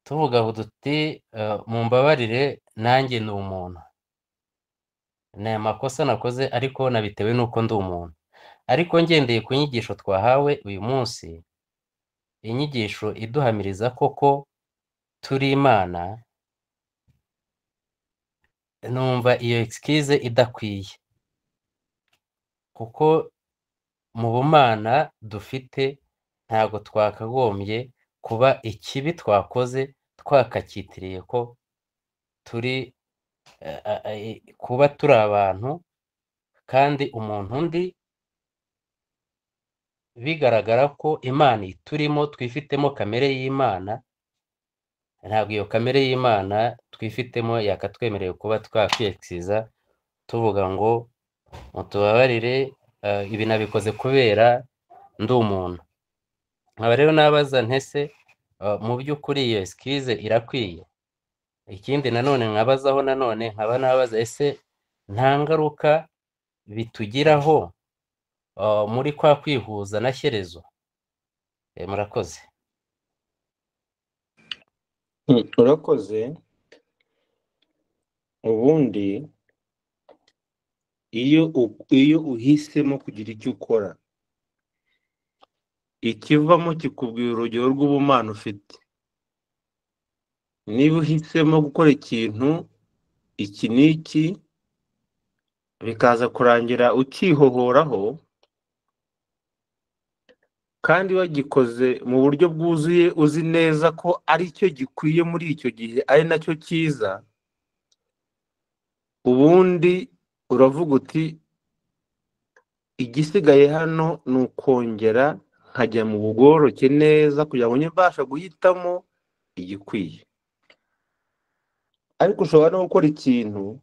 tuvuga duti mumbabarire nanjye ni umuntu, ni amakosa nakoze ariko nabitewe nuko ndi umuntu. Ariko ngendeye ku nyigisho twahawe uyu munsi, inyigisho iduhamiriza koko turi Imana, numva iyo excuse idakwiye, kuko mu bumana dufite ntabwo twakagombye kuba ikibi twakoze twakacyitiriye ko turi kuba turi abantu, kandi umuntu undi bigaragara ko Imana iturimo, twifitemo kamere y'Imana. Ntabwo iyo kamere y'Imana twifitemo yakatwemereye kuba twakwiyeksiza tuvuga ngo mutubabarire, ibi nabikoze kubera ndi umuntu. Nkaba rero nabaza ntese mu by'ukuri iyo excuse irakwiye. Ikindi nanone nkabazaho nanone nkaba nabaza ese nta ngaruka bitugiraho muri kwa kwihuza na shyerezo. Murakoze. urakoze. Ubundi iyo uhisemo kugira icyo ukora, ikivamo kikubwira urugero rw'ubumana ufite. Niba uhisemo gukora ikintu iki n'iki, bikaza kurangira ukihohoraho, kandi wagikoze mu buryo bwuzuye, uzi neza ko ari cyo gikwiye muri icyo gihe, ari nacyo cyiza, ubundi uravuga uti igisigaye hano ni ukongera nkajya mu bugoroke neza kugira ngo mbasha guhitamo igikwiye. Ariko ushobora no gukora ikintu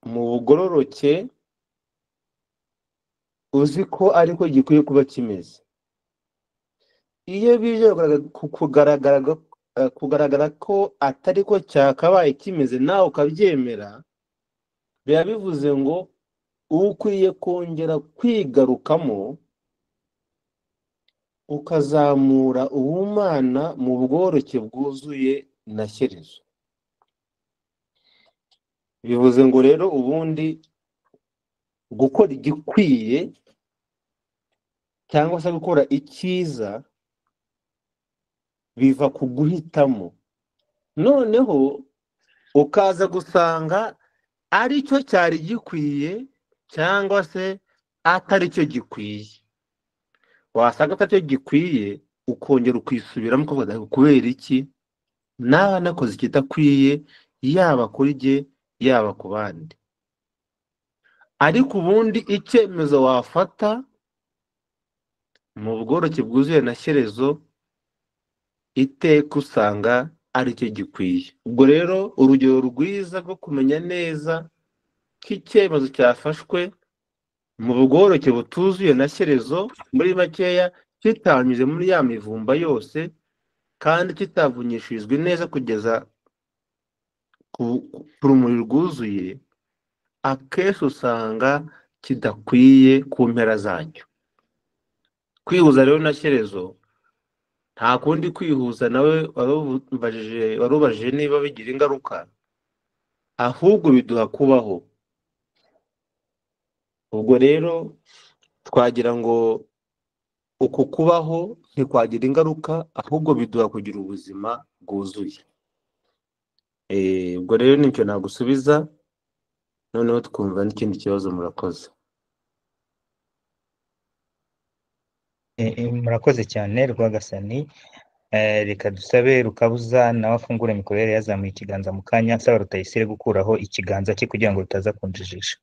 mu bugororoke uzi ko ariko gikwiye kuba kimeze. Iyo bije kugaragara ko atari ko cyakabaye kimeze, nawe ukabyemera, biba bivuze ngo ukwiye kongera kwigarukamo ukazamura ubumana mu bworoke bwuzuye na shyerezo. Bivuze ngo rero ubundi gukora igikwiye cyangwa se gukora icyiza biva ku guhitamo, noneho ukaza gusanga ari cyo cyari gikwiye cyangwa se atari cyo gikwiye. Wasanga atari cyo gikwiye ukongera ukisubiramo ukavuga kubera iki nawe nakoze ikidakwiye, yaba kuri jye yaba ku bandi. Ariko ubundi icyemezo wafata mu bworoke bwuzuye na shyerezo, iteka usanga ari cyo gikwiye. Ubwo rero urugero rwiza rwo kumenya neza ko icyemezo cyafashwe mu bworoke butuzuye na shyerezo, muri makeya kitanyuze muri ya mivumba yose, kandi kitavunyishirizwe neza kugeza ku rumuri rwuzuye, akenshi usanga kidakwiye ku mpera zacyo. Kwihuza rero na shyerezo nta kundi kwihuza, nawe warubajije niba bigira ingaruka, ahubwo biduha kubaho. Ubwo rero twagira ngo uku kubaho ntikwagira ingaruka, ahubwo biduha kugira ubuzima bwuzuye. Ubwo rero nicyo nagusubiza, noneho twumva n'ikindi kibazo. Murakoze. Murakoze cyane Rwagasani. Reka dusabe Rukabuza nawe afungure mikoro yari yazamuye ikiganza mu kanya, nsaba Rutayisire gukuraho ikiganza cye kugira ngo rutaza kunjijisha.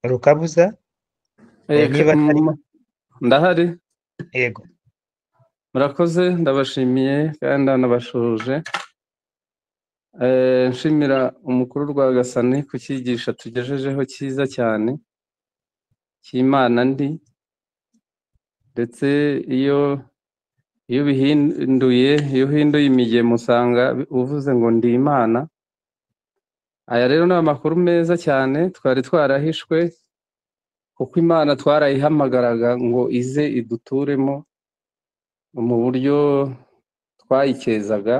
Rukabuza, niba atari ndahari. yego. Murakoze, ndabashimiye kandi ndanabashuje. Nshimira umukuru Rwagasani ku cyigisho tugejejeho cyiza cyane cy'Imana ndi, ndetse iyo uhinduye imigemo usanga uvuze ngo ndi Imana. Aya rero ni amakuru meza cyane twari twarahishwe, kuko Imana twarayihamagaraga ngo ize iduturemo mu buryo twayikezaga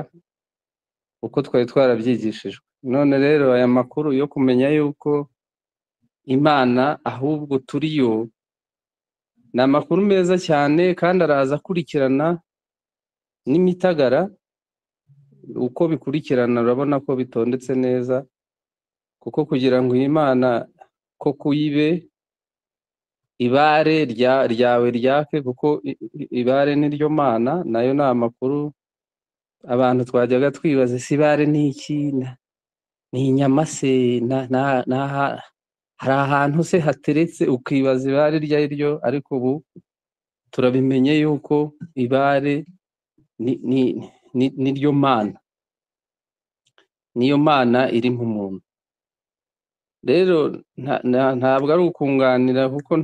uko twari twarabyigishijwe. None rero aya makuru yo kumenya yuko Imana ahubwo turi yo, ni amakuru meza cyane, kandi araza akurikirana n'imitagara. Uko bikurikirana urabona ko bitondetse neza, kuko kugira ngo Imana ko kuyibe ibare ryawe ryake, kuko ibare ni ryo Mana, nayo ni amakuru abantu twajyaga twibaza, si ibare ni iki, ni inyama se, hari ahantu se hateretse ukibaza ibare iryo ari ryo, ariko ubu turabimenye yuko ibare ni ryo Mana, niyo Mana iri mu muntu. rero ntabwo ari ukunganira kuko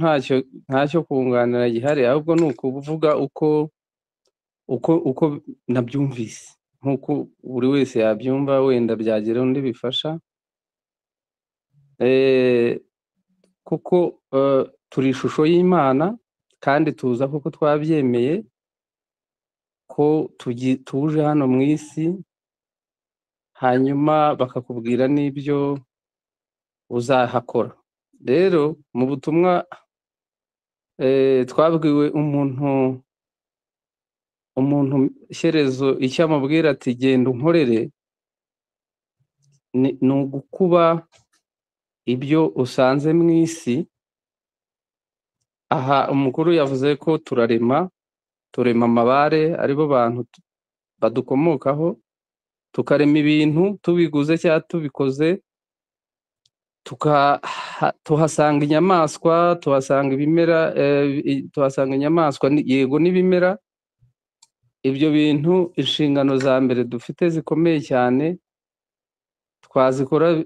ntacyo kunganira gihari, ahubwo ni ukuvuga uko nabyumvise, nk'uko buri wese yabyumva, wenda byagira undi bifasha. Kuko turi ishusho y'Imana kandi tuza kuko twabyemeye ko tuje hano mu isi, hanyuma bakakubwira n'ibyo uzahakora. Rero mu butumwa twabwiwe umuntu shyerezo icyo amubwira ati genda unkorere, ni ugukuba ibyo usanze mu isi. Aha umukuru yavuze ko turema amabare, aribo bantu badukomokaho, tukarema ibintu tubiguze cyangwa tubikoze, tuhasanga inyamaswa, tuhasanga ibimera, tuhasanga inyamaswa yego n'ibimera. Ibyo bintu inshingano za mbere dufite zikomeye cyane, twazikora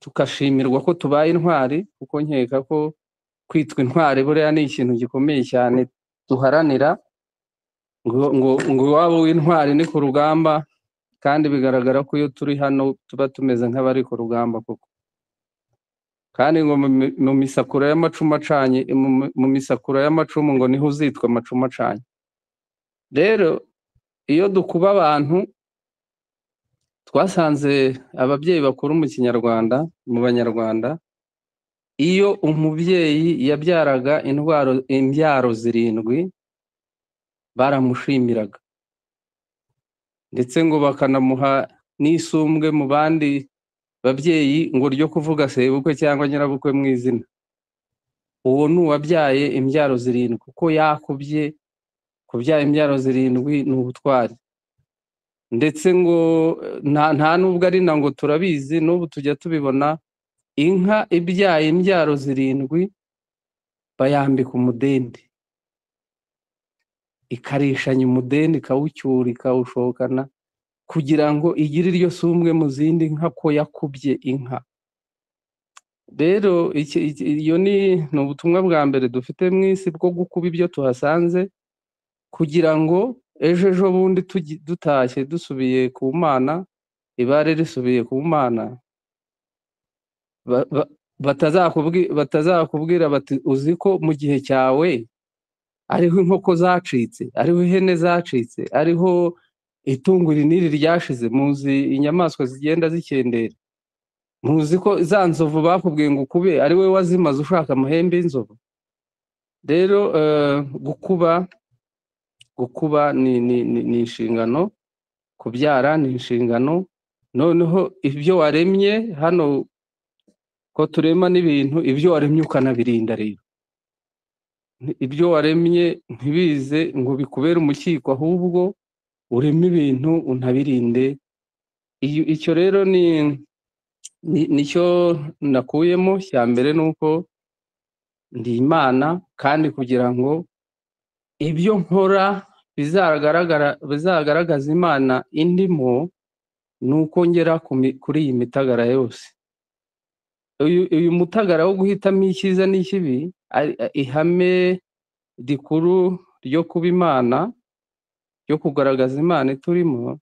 tukashimirwa ko tubaye intwari, kuko nkeka ko kwitwa intwari buriya ni ikintu gikomeye cyane duharanira, ngo iwabo w'intwari ni ku rugamba, kandi bigaragara ko iyo turi hano tuba tumeze nk'abari ku rugamba koko. Kandi ngo mu misakura y'amacumu acanye, mu misakura y'amacumu ngo niho uzitwa amacumu acanye. Rero iyo dukuba abantu, twasanze ababyeyi bakuru mu Kinyarwanda, mu Banyarwanda, iyo umubyeyi yabyaraga imbyaro 7 baramushimiraga, ndetse ngo bakanamuha n'isumbwe mu bandi babyeyi ngo ryo kuvuga sebukwe cyangwa nyirabukwe mu izina. Uwo ni uwabyaye imbyaro 7, kuko yakubye kubyara imbyaro 7 ni ubutwari. Ndetse ngo nta nubwo ari na ngo turabizi, n'ubu tujya tubibona, inka ibyaye imbyaro 7 bayambika umudende, ikarishanya umudende, ikawucyura, ikawushokana, kugira ngo igire iryo sumbwe mu zindi nka ko yakubye inka. Rero iyo ni ubutumwa bwa mbere dufite mu isi bwo gukuba ibyo tuhasanze, kugira ngo ejo bundi dutashye dusubiye ku Mana, ibare risubiye ku Mana, batazakubwira bati uzi ko mu gihe cyawe ariho inkoko zacitse, ariho ihene zacitse, ariho itungo rinini ryashize. Muzi inyamaswa zigenda zikendera, muzi ko za nzovu bakubwiye ngo ukube ari we wazimaze ushaka amahembe y'inzovu. Rero gukuba ni inshingano, kubyara ni inshingano. Noneho ibyo waremye hano, ko turema n'ibintu, ibyo waremye ukanabirinda. Rero ibyo waremye ntibize ngo bikubere umukiko, ahubwo ureme ibintu unabirinde. Icyo rero nicyo nakuyemo cya mbere, ni uko ndi Imana, kandi kugira ngo ibyo nkora bizagaragaza Imana indimo, ni uko ngera kuri iyi mitagara yose. Uyu mutagara wo guhitamo icyiza n'ikibi, ihame rikuru ryo kuba Imana, ryo kugaragaza Imana iturimo,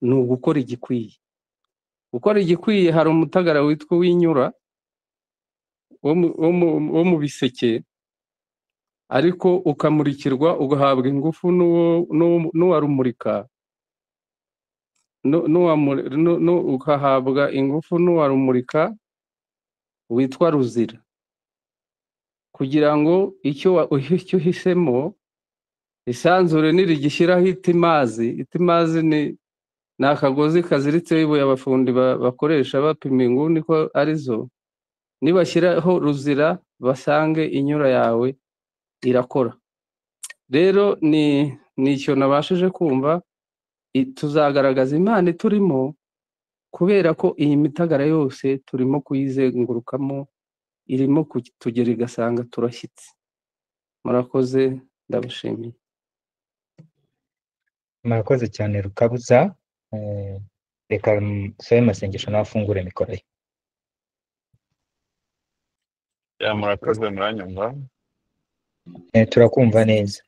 ni ugukora igikwiye. Gukora igikwiye, hari umutagara witwa Uw'inyura wo mu biseke, ariko ukamurikirwa, ugahabwa ingufu n'uwarumurika, ukahabwa ingufu n'uwarumurika witwa Ruzira, kugira ngo icyo uhisemo isanzure nirigishyiraho itimazi. Itimazi ni akagozi kaziritseho ibuye abafundi bakoresha bapima inguni ko arizo. Nibashyiraho Ruzira, basange inyura yawe irakora. Rero ni icyo nabashije kumva. Tuzagaragaza Imana iturimo, kubera ko iyi mitagara yose turimo kuyizengurukamo, irimo kutugera igasanga turashyitse. Murakoze, ndabashimiye. Murakoze cyane Rukabuza. reka sabe masengesho nawe afungure mikoro ye. murakoze muranyumva. Turakumva neza.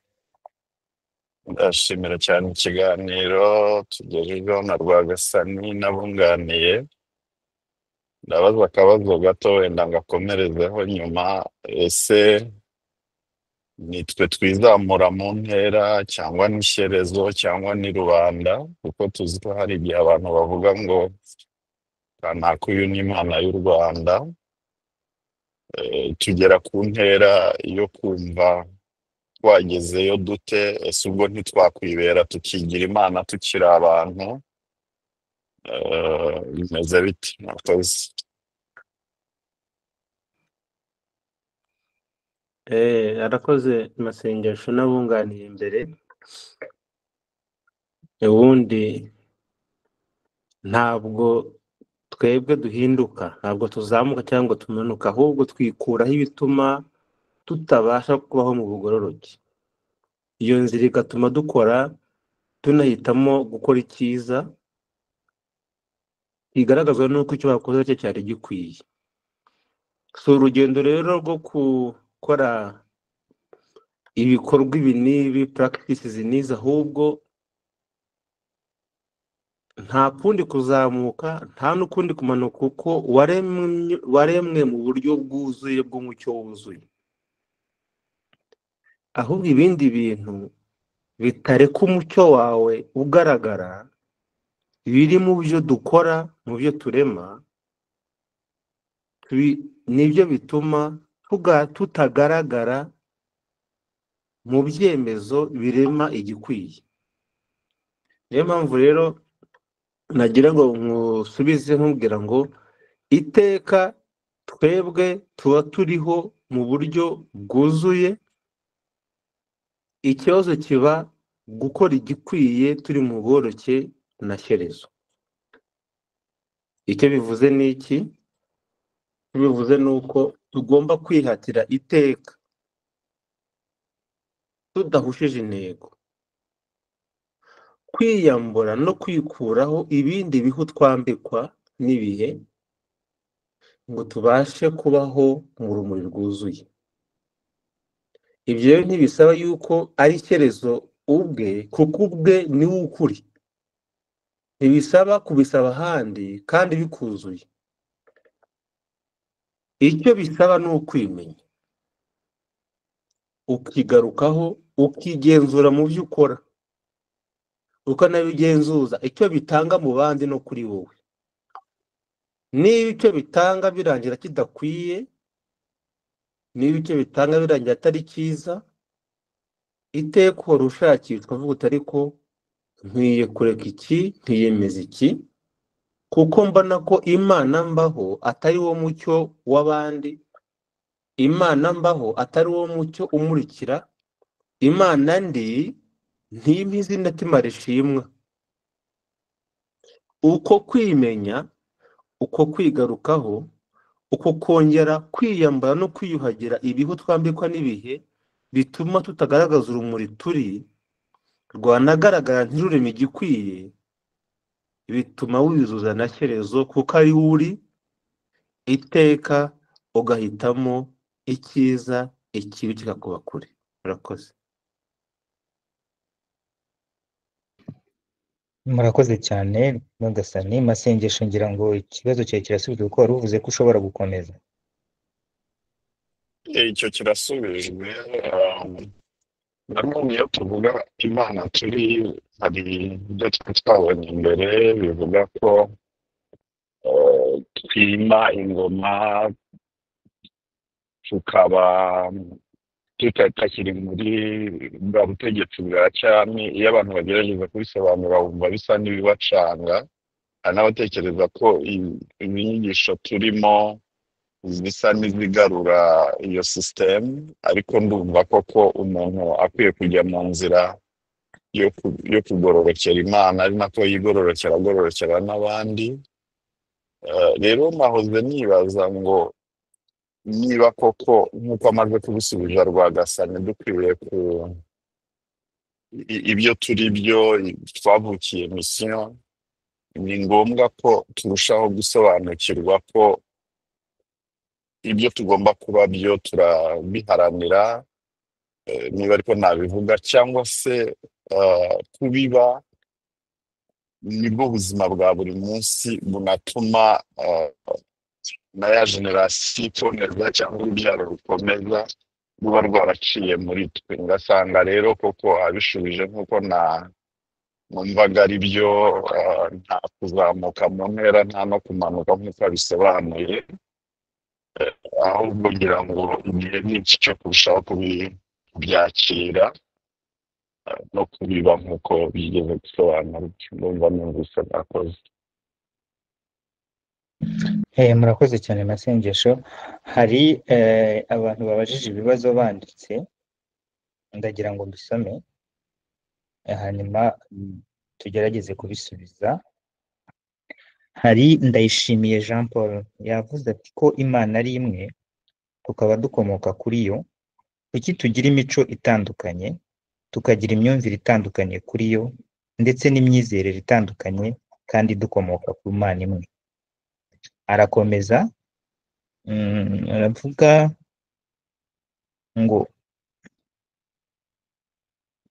Ndashimira cyane ikiganiro tugejejeho na Rwagasani n'abunganiye. Ndabaza akabazo gato wenda ngakomerezeho nyuma. Ese nitwe twizamura mu ntera cyangwa n'ishyerezo cyangwa ni rubanda? Kuko tuzi ko hari igihe abantu bavuga ngo kanaka uyu ni Imana y'u Rwanda. Tugera ku ntera yo kumva twagezeyo dute? Ese ubwo ntitwakwibera tukigira Imana tukiri abantu? Bimeze biti? Murakoze. arakoze amasengesho n'abunganiye imbere. Ubundi ntabwo twebwe duhinduka, ntabwo tuzamuka cyangwa tumanuka, ahubwo twikuraho ibituma tutabasha kubaho mu bugororoke. Iyo nzira igatuma dukora tunahitamo gukora icyiza, igaragazwa n'uko icyo bakoze cyo cyari gikwiye. Si urugendo rero rwo gukora ibikorwa ibi n'ibi practices n'izi, ahubwo nta kundi kuzamuka nta n'ukundi kumanuka, kuko waremwe mu buryo bwuzuye bw'umucyo wuzuye. Ahubwo ibindi bintu bitareka umucyo wawe ugaragara biri mu byo dukora, mu byo turema, nibyo bituma tutagaragara mu byemezo birema igikwiye. Niyo mpamvu rero nagira ngo nkusubize nkubwira ngo iteka twebwe tuba turiho mu buryo bwuzuye. Ikibazo kiba gukora igikwiye turi mu bworoke na shyerezo. Icyo bivuze ni iki? Bivuze nuko tugomba kwihatira iteka tudahushije intego, kwiyambura no kwikuraho ibindi bihu twambikwa n'ibihe ngo tubashe kubaho mu rumuri rwuzuye. Ibyo rero ntibisaba yuko ari shyerezo ubwe, kuko ubwe ni we ukuri. Ntibisaba kubisaba ahandi kandi bikuzuye. Icyo bisaba ni ukwimenya, ukigarukaho, ukigenzura mu byo ukora, ukanabigenzuza icyo bitanga mu bandi no kuri wowe. Niba icyo bitanga birangira kidakwiye, niba icyo bitanga birangira atari cyiza, iteka uhora ushakishwa avuga uti ariko nkwiye kureka iki, nkiyemeza iki, kuko mbona ko Imana mbaho atari wo mucyo w'abandi, Imana mbaho atari wo mucyo umurikira, Imana ndi ntimpa izina tima rishimwa. Uko kwimenya, uko kwigarukaho, uko kongera kwiyambara no kwiyuhagira ibihu twambikwa n'ibihe bituma tutagaragaza urumuri turi, rwanagaragara ntirureme igikwiye, bituma wizuza na shyerezo, kuko ari uri iteka ugahitamo icyiza, ikibi kikakuba kure. Murakoze. Murakoze cyane Nyagasani. Masengesho ngira ngo ikibazo cyawe kirasubizwe kuko wari uvuze ko ushobora gukomeza. Icyo kirasubijwe. Nanone iyo tuvuga Imana turi, hari ibyo twabonye imbere bivuga ko twima ingoma, tukaba tutakiri muri bwa butegetsi bwa cyami. Iyo abantu bagerageza kubisobanura bumva bisa n'ibibacanga. Hari n'abatekereza ko inyigisho turimo zisa n'izigarura iyo sisitemu, ariko ndumva koko umuntu akwiye kujya mu nzira yo kugororokera Imana, ari nako agororokera n'abandi. Rero nahoze nibaza ngo niba koko nk'uko amaze kubisubiza Rwagasani dukwiriye ku ibyo turi byo, twavukiye misiyo, ni ngombwa ko turushaho gusobanukirwa ko ibyo tugomba kuba byo turabiharanira, niba ariko nabivuga, cyangwa se kubiba nibwo buzima bwa buri munsi bunatuma na ya generasiyo ikomeza cyangwa urubyaro rukomeza ruba rwaraciye muri twe. Ngasanga rero koko abishubije nk'uko numvaga ari byo, nta kuzamuka mu ntera nta no kumanuka nk'uko abisobanuye, ahubwo ngira ngo igihe ni iki cyo kurushaho kubyakira no kubiba nk'uko bigeze gusobanura. Ndumva numvise mwakoze. Murakoze cyane Masengesho. Hari abantu babajije ibibazo banditse, ndagira ngo mbisome hanyuma tugerageze kubisubiza. Hari Ndayishimiye Jean Paul yavuze ati ko Imana ari imwe tukaba dukomoka kuri yo, kuki tugira imico itandukanye, tukagira imyumvire itandukanye kuri yo, ndetse n'imyizerere itandukanye kandi dukomoka ku Mana imwe. Arakomeza aravuga ngo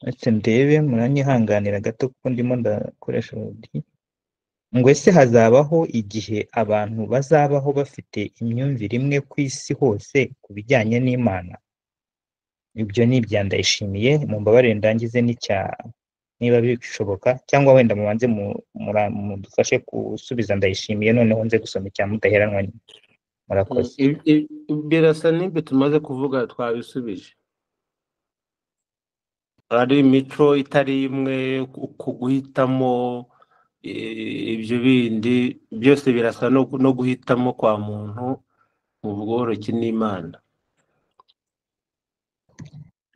ese ndebe muranyihanganira gato kuko ndimo ndakoresha uburyo ngo ese hazabaho igihe abantu bazabaho bafite imyumvire imwe ku isi hose ku bijyanye n'Imana? Ibyo ni ibya Ndayishimiye, mumbabarire ndangize n'icya niba bishoboka, cyangwa wenda mubanze mudufashe gusubiza Ndayishimiye noneho nze gusoma icya Mudaheranwa. Murakoze. birasa n'ibyo tumaze kuvuga twabisubije. Ari imico itari imwe, guhitamo ibyo bindi byose birasa no guhitamo kwa muntu mu bworoshye n'Imana.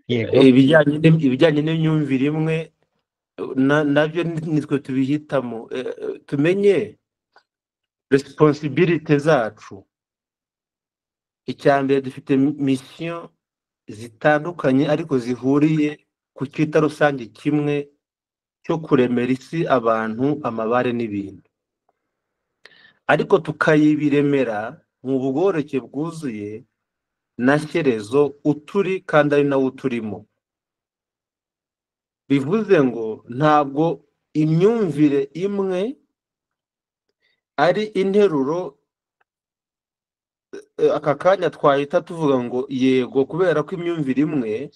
Yego. Ibijyanye n'imyumvire imwe nabyo nitwe tubihitamo. Tumenye responsibility zacu. Icya mbere, dufite mission zitandukanye ariko zihuriye ku cyita rusange kimwe cyo kuremera isi, abantu, amabare n'ibintu, ariko tukayibiremera mu bworoshye bwuzuye na shyerezo uturi kandi ari nawe uturimo. Bivuze ngo ntabwo imyumvire imwe ari interuro aka kanya twahita tuvuga ngo yego, kubera ko imyumvire imwe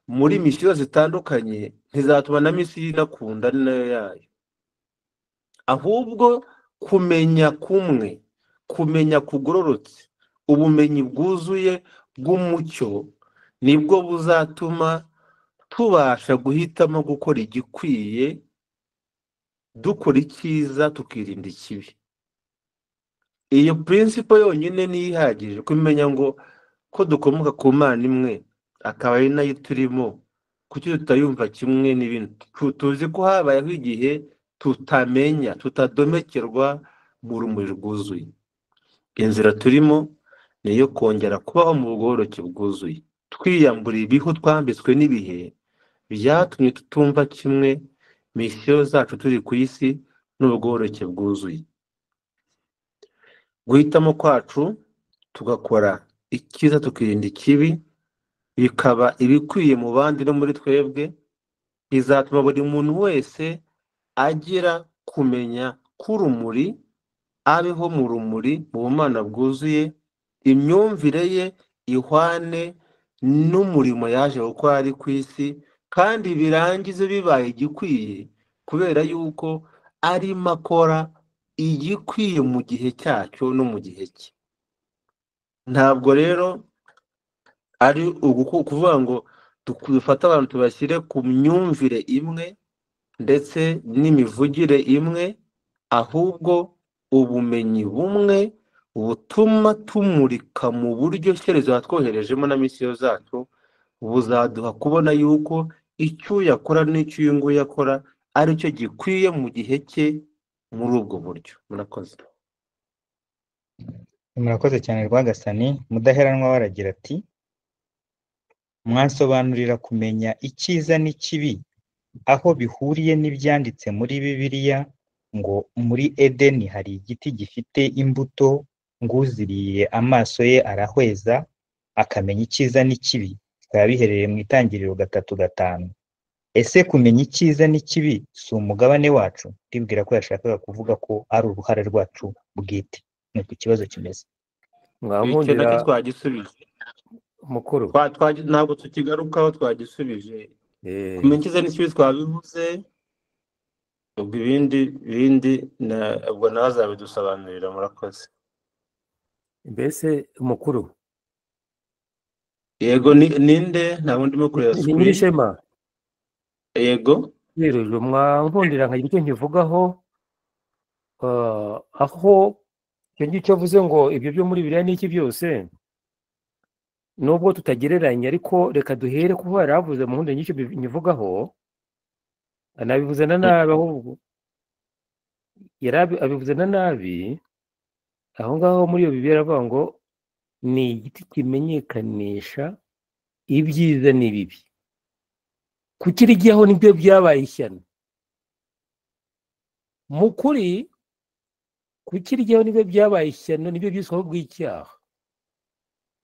muri misiyo zitandukanye ntizatuma na misiyo inakunda nayo yayo. Ahubwo kumenya kumwe, kumenya kugororotse, ubumenyi bwuzuye bw'umucyo nibwo buzatuma tubasha guhitamo gukora igikwiye, dukora icyiza tukirinda ikibi. Iyo principle yonyine ni ihagije kumenya ngo ko dukomoka ku Mana imwe akaba ari nayo turimo, kuki tutayumva kimwe n'ibintu. Tuzi ko habayeho igihe tutamenya, tutadomekerwa mu rumuri rwuzuye. Inzira turimo ni iyo kongera kubaho mu bworoshye bwuzuye, twiyambura ibihu twambitswe n'ibihe byatumye tutumva kimwe misiyo zacu turi ku isi n'ubworoshye bwuzuye. Guhitamo kwacu tugakora icyiza tukirinda ikibi, bikaba ibikwiye mu bandi no muri twebwe, bizatuma buri muntu wese agira kumenya k'urumuri, abeho mu rumuri, mu bumana bwuzuye, imyumvire ye ihwane n'umurimo yaje gukora ari ku isi, kandi birangize bibaye igikwiye kubera yuko arimo akora igikwiye mu gihe cyacyo no mu gihe cye. Ntabwo rero ari ukuvuga ngo dufate abantu tubashyire ku myumvire imwe ndetse n'imivugire imwe, ahubwo ubumenyi bumwe butuma tumurika mu buryo shyerezo yatwoherejemo na misiyo zacu buzaduha kubona yuko icyo yakora n'icyo uyu nguyu akora ari cyo gikwiye mu gihe cye. Muri ubwo buryo murakoze. Murakoze cyane Rwagasani. Mudaheranwa waragira ati mwasobanurira kumenya icyiza n'ikibi aho bihuriye n'ibyanditse muri Bibiliya ngo muri Edeni hari igiti gifite imbuto ngo uziriye amaso ye arahweza akamenya icyiza n'ikibi, bikaba biherereye mu Itangiriro 3:5. Ese kumenya icyiza n'ikibi si umugabane wacu? Ndibwira ko yashakaga kuvuga ko ari uruhare rwacu bwite. Ni uko ikibazo kimeze. icyo nacyo mwankundira twagisubije mukuru. ntabwo tukigarukaho, twagisubije. Eh, kumenya icyiza n'ikibi twabivuze, ubwo ibindi ubwo nawe azabidusobanurira. murakoze. mbese mukuru yego, ninde? ntabwo ndimo kureba ni screen. nyirishema yego, rero mwankundira nkagira icyo nkivugaho, aho icyo ngicyo avuze ngo ibyo byo muri Bibiliya n'iki byose, nubwo tutagereranya ariko reka duhere kuba yaravuze mu nkundi nyinshi nyivugaho, anabivuze na nabi, ahubwo abivuze na nabi. Aho ngaho muri iyo Bibiliya aravuga ngo ni igiti kimenyekanisha ibyiza n'ibibi, kukiryaho nibyo byabaye ishyano. Mu kuri kukiryaho nibyo byabaye ishyano, nibyo byisweho bw'icyaha.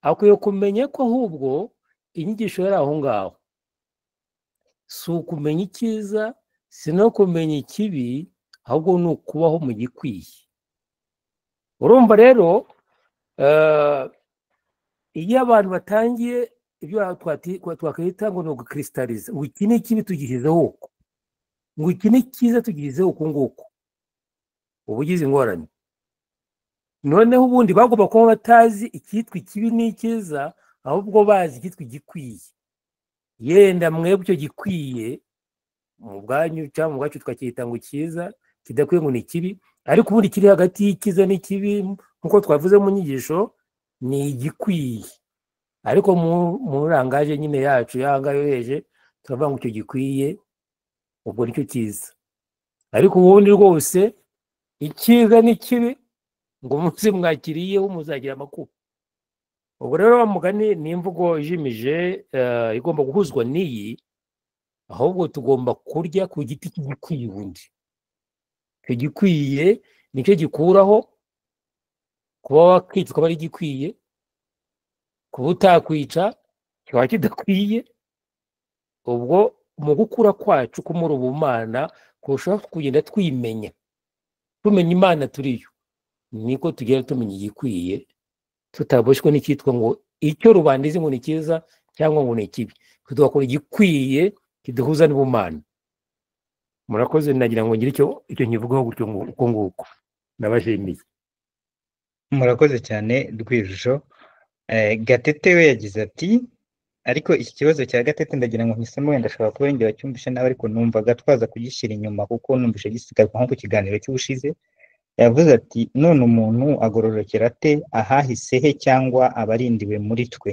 Akwiye kumenya ko ahubwo inyigisho yari aho ngaho si ukumenya icyiza, si no kumenya ikibi, ahubwo ni ukubaho mu gikwiye. Urumva rero iyo abantu batangiye ibyo twakwita ngo ni ugukristaliza, ngo iki ni ikibi tugihizeho uko, ngo iki ni cyiza tugihizeho uku nguku, uba ugize ingorane. Noneho ubundi bagomba kuba batazi icyitwa ikibi n'icyiza, ahubwo bazi icyitwa igikwiye. Yenda mwebwe icyo gikwiye mu bwanyu cyangwa mu bwacu tukacyita ngo cyiza, kidakwiye ngo ni kibi, ariko ubundi kiri hagati y'icyiza n'ikibi nk'uko twavuze mu nyigisho ni igikwiye. Ariko mu rangaje nyine yacu yanga yoheje turavuga ngo icyo gikwiye ubwo nicyo cyiza, ariko ubundi rwose icyiza n'ikibi ngo muze mwakiriyeho muzagira amakuba. Ubwo rero bamugani ni imvugo ijimije igomba guhuzwa n'iyi, ahubwo tugomba kurya ku giti cy'igikwiye. Ubundi icyo gikwiye nicyo gikuraho kuba wakitwa aba ari igikwiye, kuba utakwica kikaba kidakwiye. Ubwo mu gukura kwacu ko muri ubumana kurushaho kugenda twimenya, tumenya Imana turiyo, niko tugenda tumenya igikwiye, tutaboshywe n'icyitwa ngo icyo rubanda izi ngo ni cyiza cyangwa ngo ni kibi. Tugakora igikwiye kiduhuza n'ubumana. Murakoze, nagira ngo ngire icyo nkivugaho gutyo uko nguko. Nabashimiye. Murakoze cyane Rwijusho. Gatete we yagize ati ariko iki kibazo cya Gatete ndagira ngo nhisemo, wenda ashobora kuba yongera wacyumvishe nawe, ariko numvaga twaza kugishyira inyuma kuko numvishe gisigaye nko ku kiganiro cy'ubushize. Yavuze ati none umuntu agororokera ate ahahise he cyangwa abarindiwe muri twe?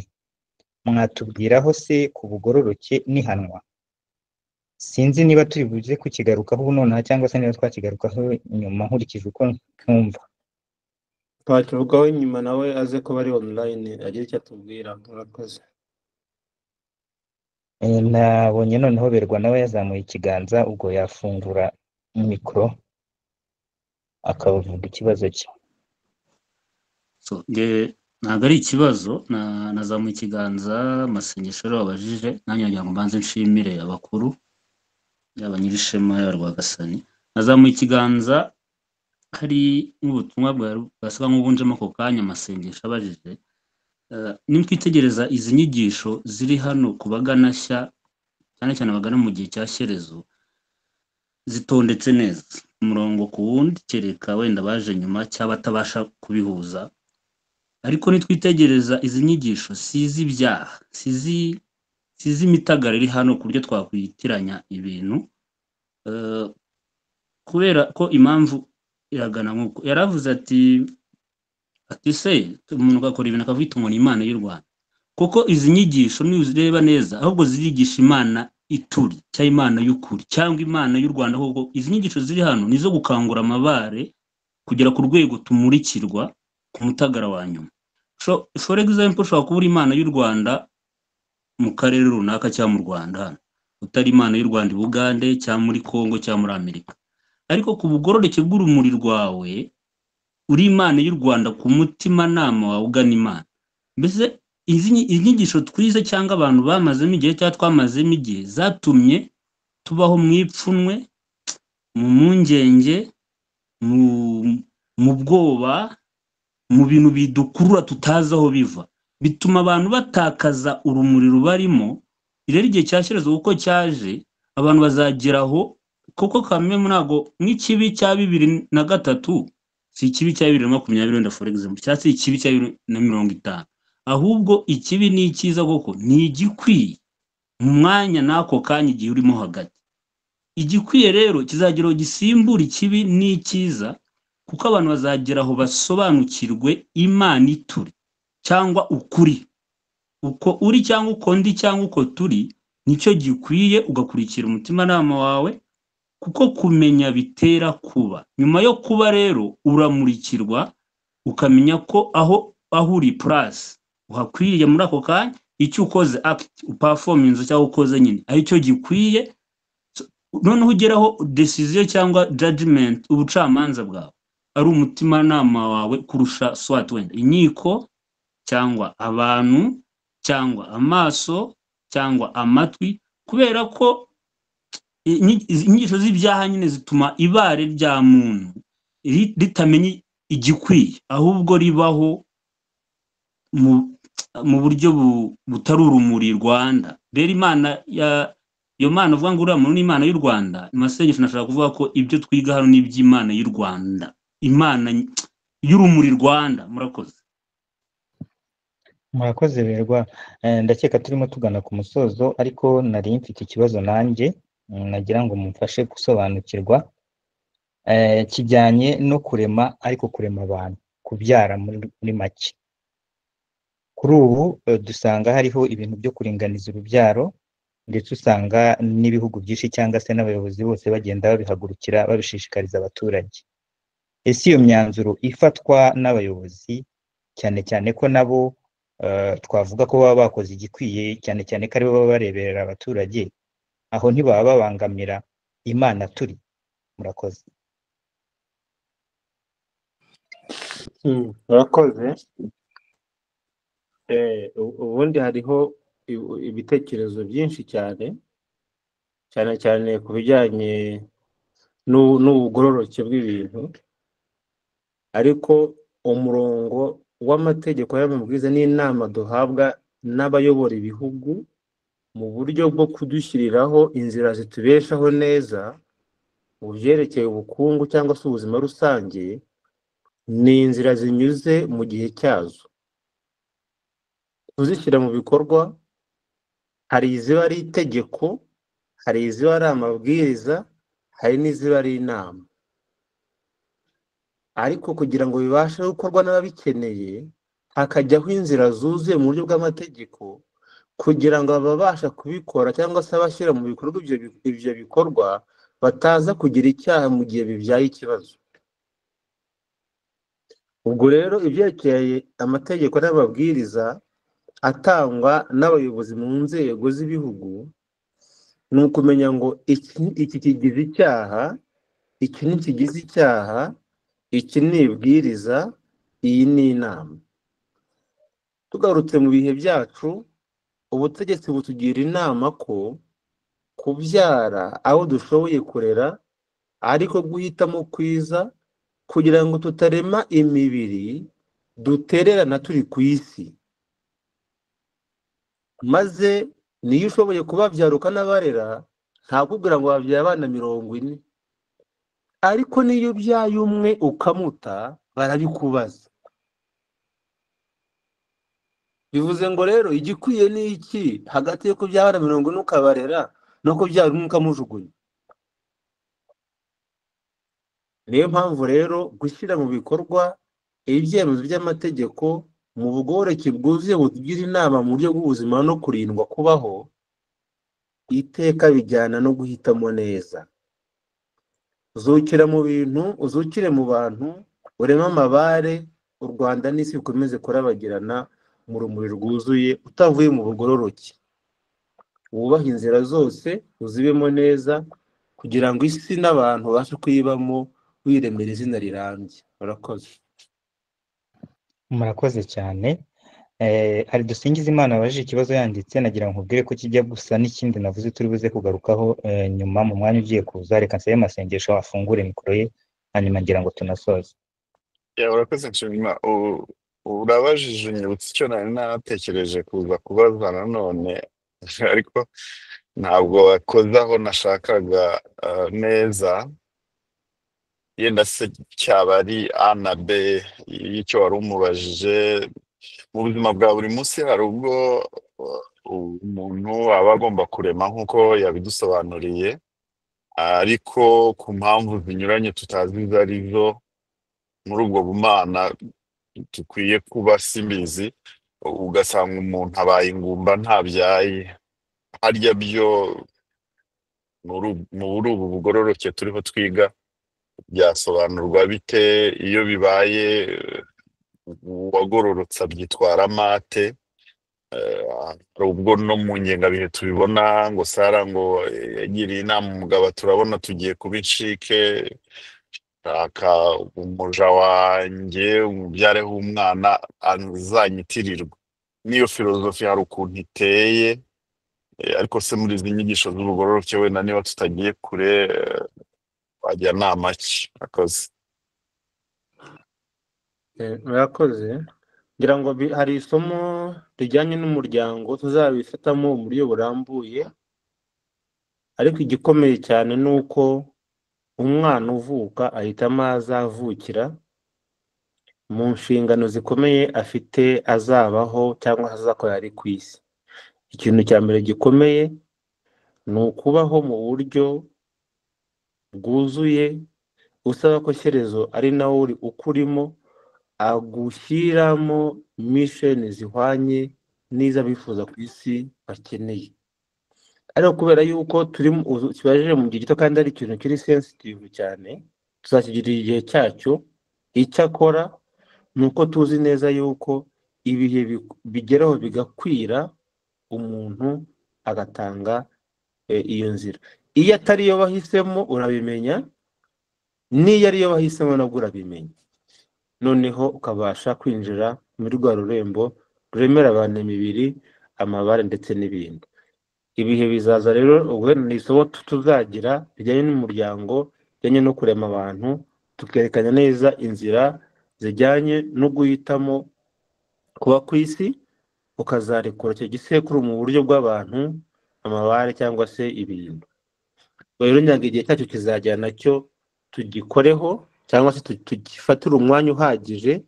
Mwatubwiraho se ku bugororoke n'ihanwa? Sinzi niba turi buze kukigarukaho ubu nonaha cyangwa se niba twakigarukaho nyuma nkurikije uko nkumva. twakivugaho inyuma, nawe aze kuba ari online agira icyo atubwira. murakoze. Nabonye noneho Berwa nawe yazamuye ikiganza, ubwo yafungura mikoro akavuga ikibazo cye. ntabwo ari ikibazo, nazamuye ikiganza. Amasengesho rero wabajije nanjye nagira ngo mbanze nshimire abakuru, yaba Nyirishema yaba Rwagasani. Nazamuye ikiganza hari nk'ubutumwa bwasa nk'ubunjemo ako kanya amasengesho abajije. Nimwitegereza izi nyigisho ziri hano ku baganashya, cyane cyane abagana mu gihe cya Shyerezo, zitondetse neza umurongo ku wundi, kereka wenda baje nyuma cyangwa batabasha kubihuza. Ariko nitwitegereza izi nyigisho sizi ibyaha, sizi imitagara iri hano ku buryo twakwitiranya ibintu, kubera ko impamvu iragana nk'uko yaravuze ati se umuntu agakora ibintu akavuga ngo ni Imana y'u Rwanda. Kuko izi nyigisho nizireba neza ahubwo zirigisha Imana ituri cyangwa Imana y'ukuri cyangwa Imana y'u Rwanda. Ahubwo izi nyigisho ziri hano nizo gukangura amabare kugera ku rwego tumurikirwa ku mutagara wa nyuma. For example, ushobora kubura Imana y'u Rwanda mu karere runaka cyangwa mu Rwanda hano, utari Imana y'u Rwanda i Bugande cyangwa muri Kongo cyangwa muri Amerika. ariko ku bugororeke bw'urumuri rwawe uri Imana y'u Rwanda ku mutima nama wawe ugana Imana. Mbese izi inyigisho twize cyangwa abantu bamazemo igihe cyangwa twamazemo igihe zatumye tubaho mu ipfunwe, mu mpungenge, mu bwoba, mu bintu bidukurura tutazi aho biva, bituma abantu batakaza urumuri rubarimo. Rero igihe cyashyirezo uko cyaje abantu bazageraho koko kamwe ntago nk'ikibi cya 2003 si ikibi cya 2020 wenda for example cyangwa se ikibi cya 2050, ahubwo ikibi ni icyiza koko ni igikwiye mu mwanya n'ako kanya igihe urimo hagati. Igikwiye rero kizageraho gisimbura ikibi n'icyiza, kuko abantu bazageraho basobanukirwe Imana ituri cyangwa ukuri, uko uri cyangwa uko ndi cyangwa uko turi nicyo gikwiye, ugakurikira umutima nama wawe, kuko kumenya bitera kuba. Nyuma yo kuba rero uramurikirwa ukamenya ko aho uri plus uhakwiriye muri ako kanya, icyo ukoze act performance cyangwa ukoze nyine ari cyo gikwiye. Noneho ugeraho decision cyangwa judgment, ubucamanza bwawe ari umutima nama wawe kurusha swat wenda inkiko cyangwa abantu cyangwa amaso cyangwa amatwi, kubera ko inyigisho z'ibyaha nyine zituma ibare rya muntu ritamenya igikwiye, ahubwo ribaho mu buryo butari urumuri Rwanda. Rero Imana iyo Mana uvuga ngo uriya muntu ni Imana y'u Rwanda, amasengesho nashaka kuvuga ko ibyo twiga hano ni iby'Imana y'u Rwanda, Imana y'urumuri Rwanda. Murakoze berwa. Ndakeka turimo tugana ku musozo, ariko nari mfite ikibazo nanjye nagira ngo mumfashe gusobanukirwa, kijyanye no kurema, ariko kurema abantu, kubyara muri make. Kuri ubu dusanga hariho ibintu byo kuringaniza urubyaro, ndetse usanga n'ibihugu byinshi cyangwa se n'abayobozi bose bagenda babihagurukira babishishikariza abaturage. Ese iyo myanzuro ifatwa n'abayobozi, cyane cyane ko nabo twavuga ko baba bakoze igikwiye, cyane cyane ko aribo baba bareberera abaturage, aho ntibaba babangamira Imana turi? Murakoze. Murakoze. Ubundi hariho ibitekerezo byinshi cyane cyane ku bijyanye n'ubugororoke bw'ibintu, ariko umurongo w'amategeko y'amabwiriza n'inama duhabwa n'abayobora ibihugu mu buryo bwo kudushyiriraho inzira zitubeshaho neza mu byerekeye ubukungu cyangwa se ubuzima rusange, ni inzira zinyuze mu gihe cyazo. Kuzishyira mu bikorwa, hari iziba ari itegeko, hari iziba ari amabwiriza, hari n'iziba ari inama. Ariko kugira ngo bibashe gukorwa n'ababikeneye, hakajyaho inzira zuzuye mu buryo bw'amategeko, kugira ngo ababasha kubikora cyangwa se abashyira mu bikorwa ibyo bikorwa bataza kugira icyaha mu gihe bibyaye ikibazo. Ubwo rero ibyerekeye amategeko n'amabwiriza atangwa n'abayobozi mu nzego z'ibihugu, ni ukumenya ngo iki kigize icyaha, iki ntikigize icyaha, iki ni ibwiriza, iyi ni inama. Tugarutse mu bihe byacu, ubutegetsi butugira inama ko kubyara abo dushoboye kurera, ariko guhitamo kwiza, kugira ngo tutarema imibiri dutererana turi ku isi. Maze niyo ushoboye kubabyara ukanabarera, ntakubwira ngo wabyaye abana 40, ariko niyo ubyaye umwe ukamuta barabikubaza. Bivuze ngo rero igikwiye ni iki hagati yo kubyara abana 40 ukabarera no kubyara umwe ukamujugunya? Niyo mpamvu rero gushyira mu bikorwa ibyemezo by'amategeko mu bugoreke bwuzuye butugira inama mu buryo bw'ubuzima no kurindwa kubaho, iteka bijyana no guhitamo neza. Uzukira mu bintu, uzukire mu bantu, urema amabare, u Rwanda n'isi bikomeze kurabagirana mu rumuri rwuzuye utavuye mu bugororoke. Wubaha inzira zose, uzibemo neza, kugira ngo isi n'abantu babashe kuyibamo wiremera izina rirambye. Murakoze. murakoze cyane. Hari Dusingizimana wabajije ikibazo yanditse, nagira ngo nkubwire ko kijya gusa n'ikindi navuze turi buze kugarukaho nyuma mu mwanya ugiye kuza. Reka nsabe Masengesho afungure mikoro ye, hanyuma ngira ngo tunasoze. urakoze nshima. Urabajije unyibutsa icyo nari natekereje kuza kubaza nanone ariko ntabwo wakoze aho nashakaga neza. Yenda se cyaba ari A na B y'icyo wari umubajije. Mu buzima bwa buri munsi hari ubwo umuntu aba agomba kurema nk'uko yabidusobanuriye, ariko ku mpamvu zinyuranye tutazi izo ari zo, muri ubwo bumana dukwiye kuba simbizi, ugasanga umuntu abaye ingumba ntabyaye. Harya byo muri ubu bugororoke turiho twiga byasobanurwa bite? Iyo bibaye uwagororotse abyitwara mate? Hari ubwo no mu ngengabihe tubibona ngo Sara ngo yagiriye inama umugabo, turabona tugiye kuba incike, aka umuja wanjye umubyareho umwana azanyitirirwa. Niyo filozofi hari ukuntu iteye, ariko se muri izi nyigisho z'ubugororoke wenda niba tutagiye kure wajya nama ki? Akoze. Murakoze. Ngira ngo hari isomo rijyanye n'umuryango tuzabifatamo mu buryo burambuye, ariko igikomeye cyane ni uko umwana uvuka ahitamo azavukira mu nshingano zikomeye afite azabaho cyangwa azakora ari ku isi. Ikintu cya mbere gikomeye ni ukubaho mu buryo bwuzuye, usaba ko Shyerezo ari nawe uri ukurimo agushyiramo misheni zihwanye n'iz'abifuza ku isi bakeneye. Ariko kubera yuko turi kibajije mu gihe gito kandi ari ikintu kiri sensitive cyane, tuzakigirira igihe cyacyo. Icyo akora ni uko tuzi neza yuko ibihe bigeraho bigakwira umuntu agatanga iyo nzira. Iyo atari yo bahisemo urabimenya, n'iyo ari yo bahisemo nabwo urabimenya. Noneho ukabasha kwinjira muri rwa rurembo ruremera abantu imibiri, amabare ndetse n'ibindi. Ibihe bizaza rero, ubwo ni isomo tuzagira bijyanye n'umuryango, bijyanye no kurema abantu, tukerekana neza inzira zijyanye no guhitamo kuba ku isi, ukazarekura icyo gisekuru mu buryo bw'abantu, amabare cyangwa se ibintu. Rero ngira igihe cyacu kizajya nacyo tugikoreho, cyangwa se tugifatire umwanya uhagije,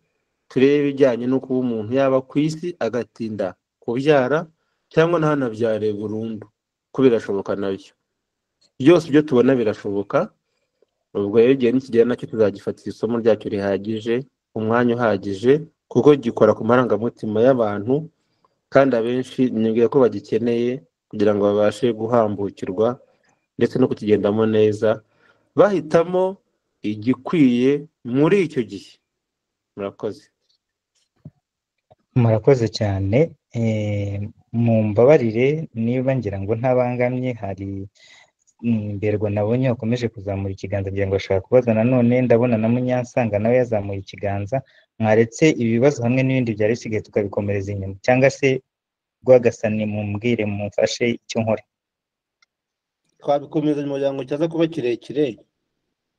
turebe ibijyanye no kuba umuntu yaba ku isi agatinda kubyara cyangwa ntanabyare burundu, ko birashoboka nabyo. Byose ibyo tubona birashoboka. Ubwo rero igihe nikigera nacyo tuzagifatira isomo ryacyo rihagije, umwanya uhagije, kuko gikora ku marangamutima y'abantu, kandi abenshi nibwira ko bagikeneye kugira ngo babashe guhambukirwa ndetse no kukigendamo neza, bahitamo igikwiye muri icyo gihe. Murakoze. Murakoze cyane. Mumbabarire niba ngira ngo ntabangamye, hari Mberwa nabonye wakomeje kuzamura ikiganza ngira ngo ashaka kubaza nanone. Ndabona na Munyansanga nawe yazamuye ikiganza. Mwaretse ibibazo hamwe n'ibindi byari bisigaye tukabikomereza inyuma, cyangwa se Rwagasani mumbwire mumfashe icyo nkora? Twabikomeza mu muryango cyaza kuba kirekire,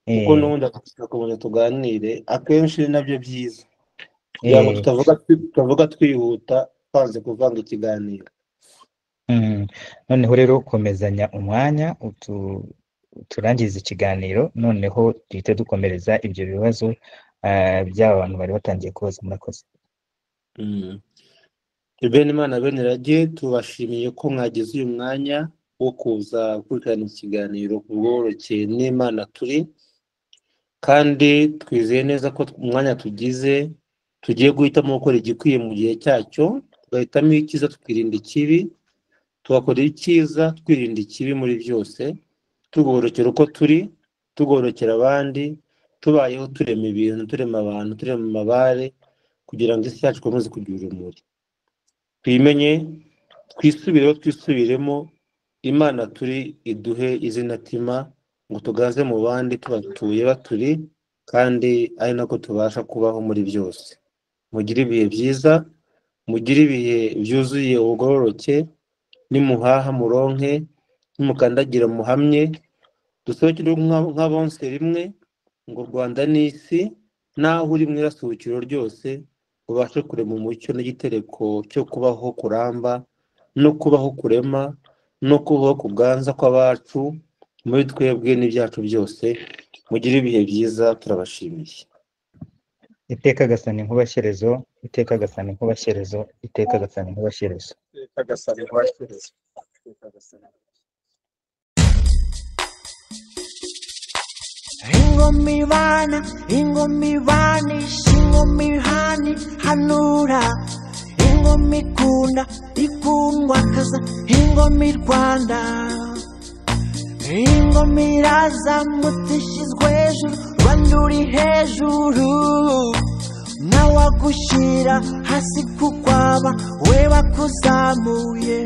kuko n'ubundi tugakomeza tuganire, akenshi nabyo byiza kugira ngo tutavuga twihuta twanze kuvanga ikiganiro. Noneho rero komezanya umwanya turangiza ikiganiro, noneho duhita dukomereza ibyo bibazo by'aba bantu bari batangiye kubaza. Murakoze. Imana Benirage, tubashimiye ko mwagize uyu mwanya wo kuza gukurikirana ikiganiro ku bworoke n'Imana turi, kandi twizeye neza ko umwanya tugize tugiye guhitamo gukora igikwiye mu gihe cyacyo, tugahitamo icyiza tukirinda ikibi, tugakora icyiza twirinda ikibi muri byose, tugorokera uko turi, tugorokera abandi, tubayeho turema ibintu, turema abantu, turema amabare, kugira ngo isi yacu ikomeze kugira urumuri. Twimenye, twisubiremo, Imana turi iduhe izina tima ngo tugaze mu bandi tubatuye baturi kandi ari nako tubasha kubaho muri byose. Mugire ibihe byiza, mugire ibihe byuzuye ubugororoke, nimuhaha muronke, nimukandagira muhamye, dusohokere nk'abonse rimwe ngo u Rwanda n'isi naho uri mu irasukiro ryose ubashe kurema umucyo n'igitereko cyo kubaho kuramba no kubaho kurema no kubaho kuganza kw'abacu muri twebwe n'ibyacu byose. Mugire ibihe byiza, turabashimiye. Iteka gasani nkubashyerezo, iteka gasani nkubashyerezo, iteka gasani nkubashyerezo. Ingoma ibana, ingoma ibanisha, ingoma ihani hanura, ingoma ikunda ikundwa kaza, ingoma i Rwanda, ingoma irazamutse ishyizwe hejuru, Rwanda uri hejuru, nawe agushyira hasi kukwaba we bakuzamuye.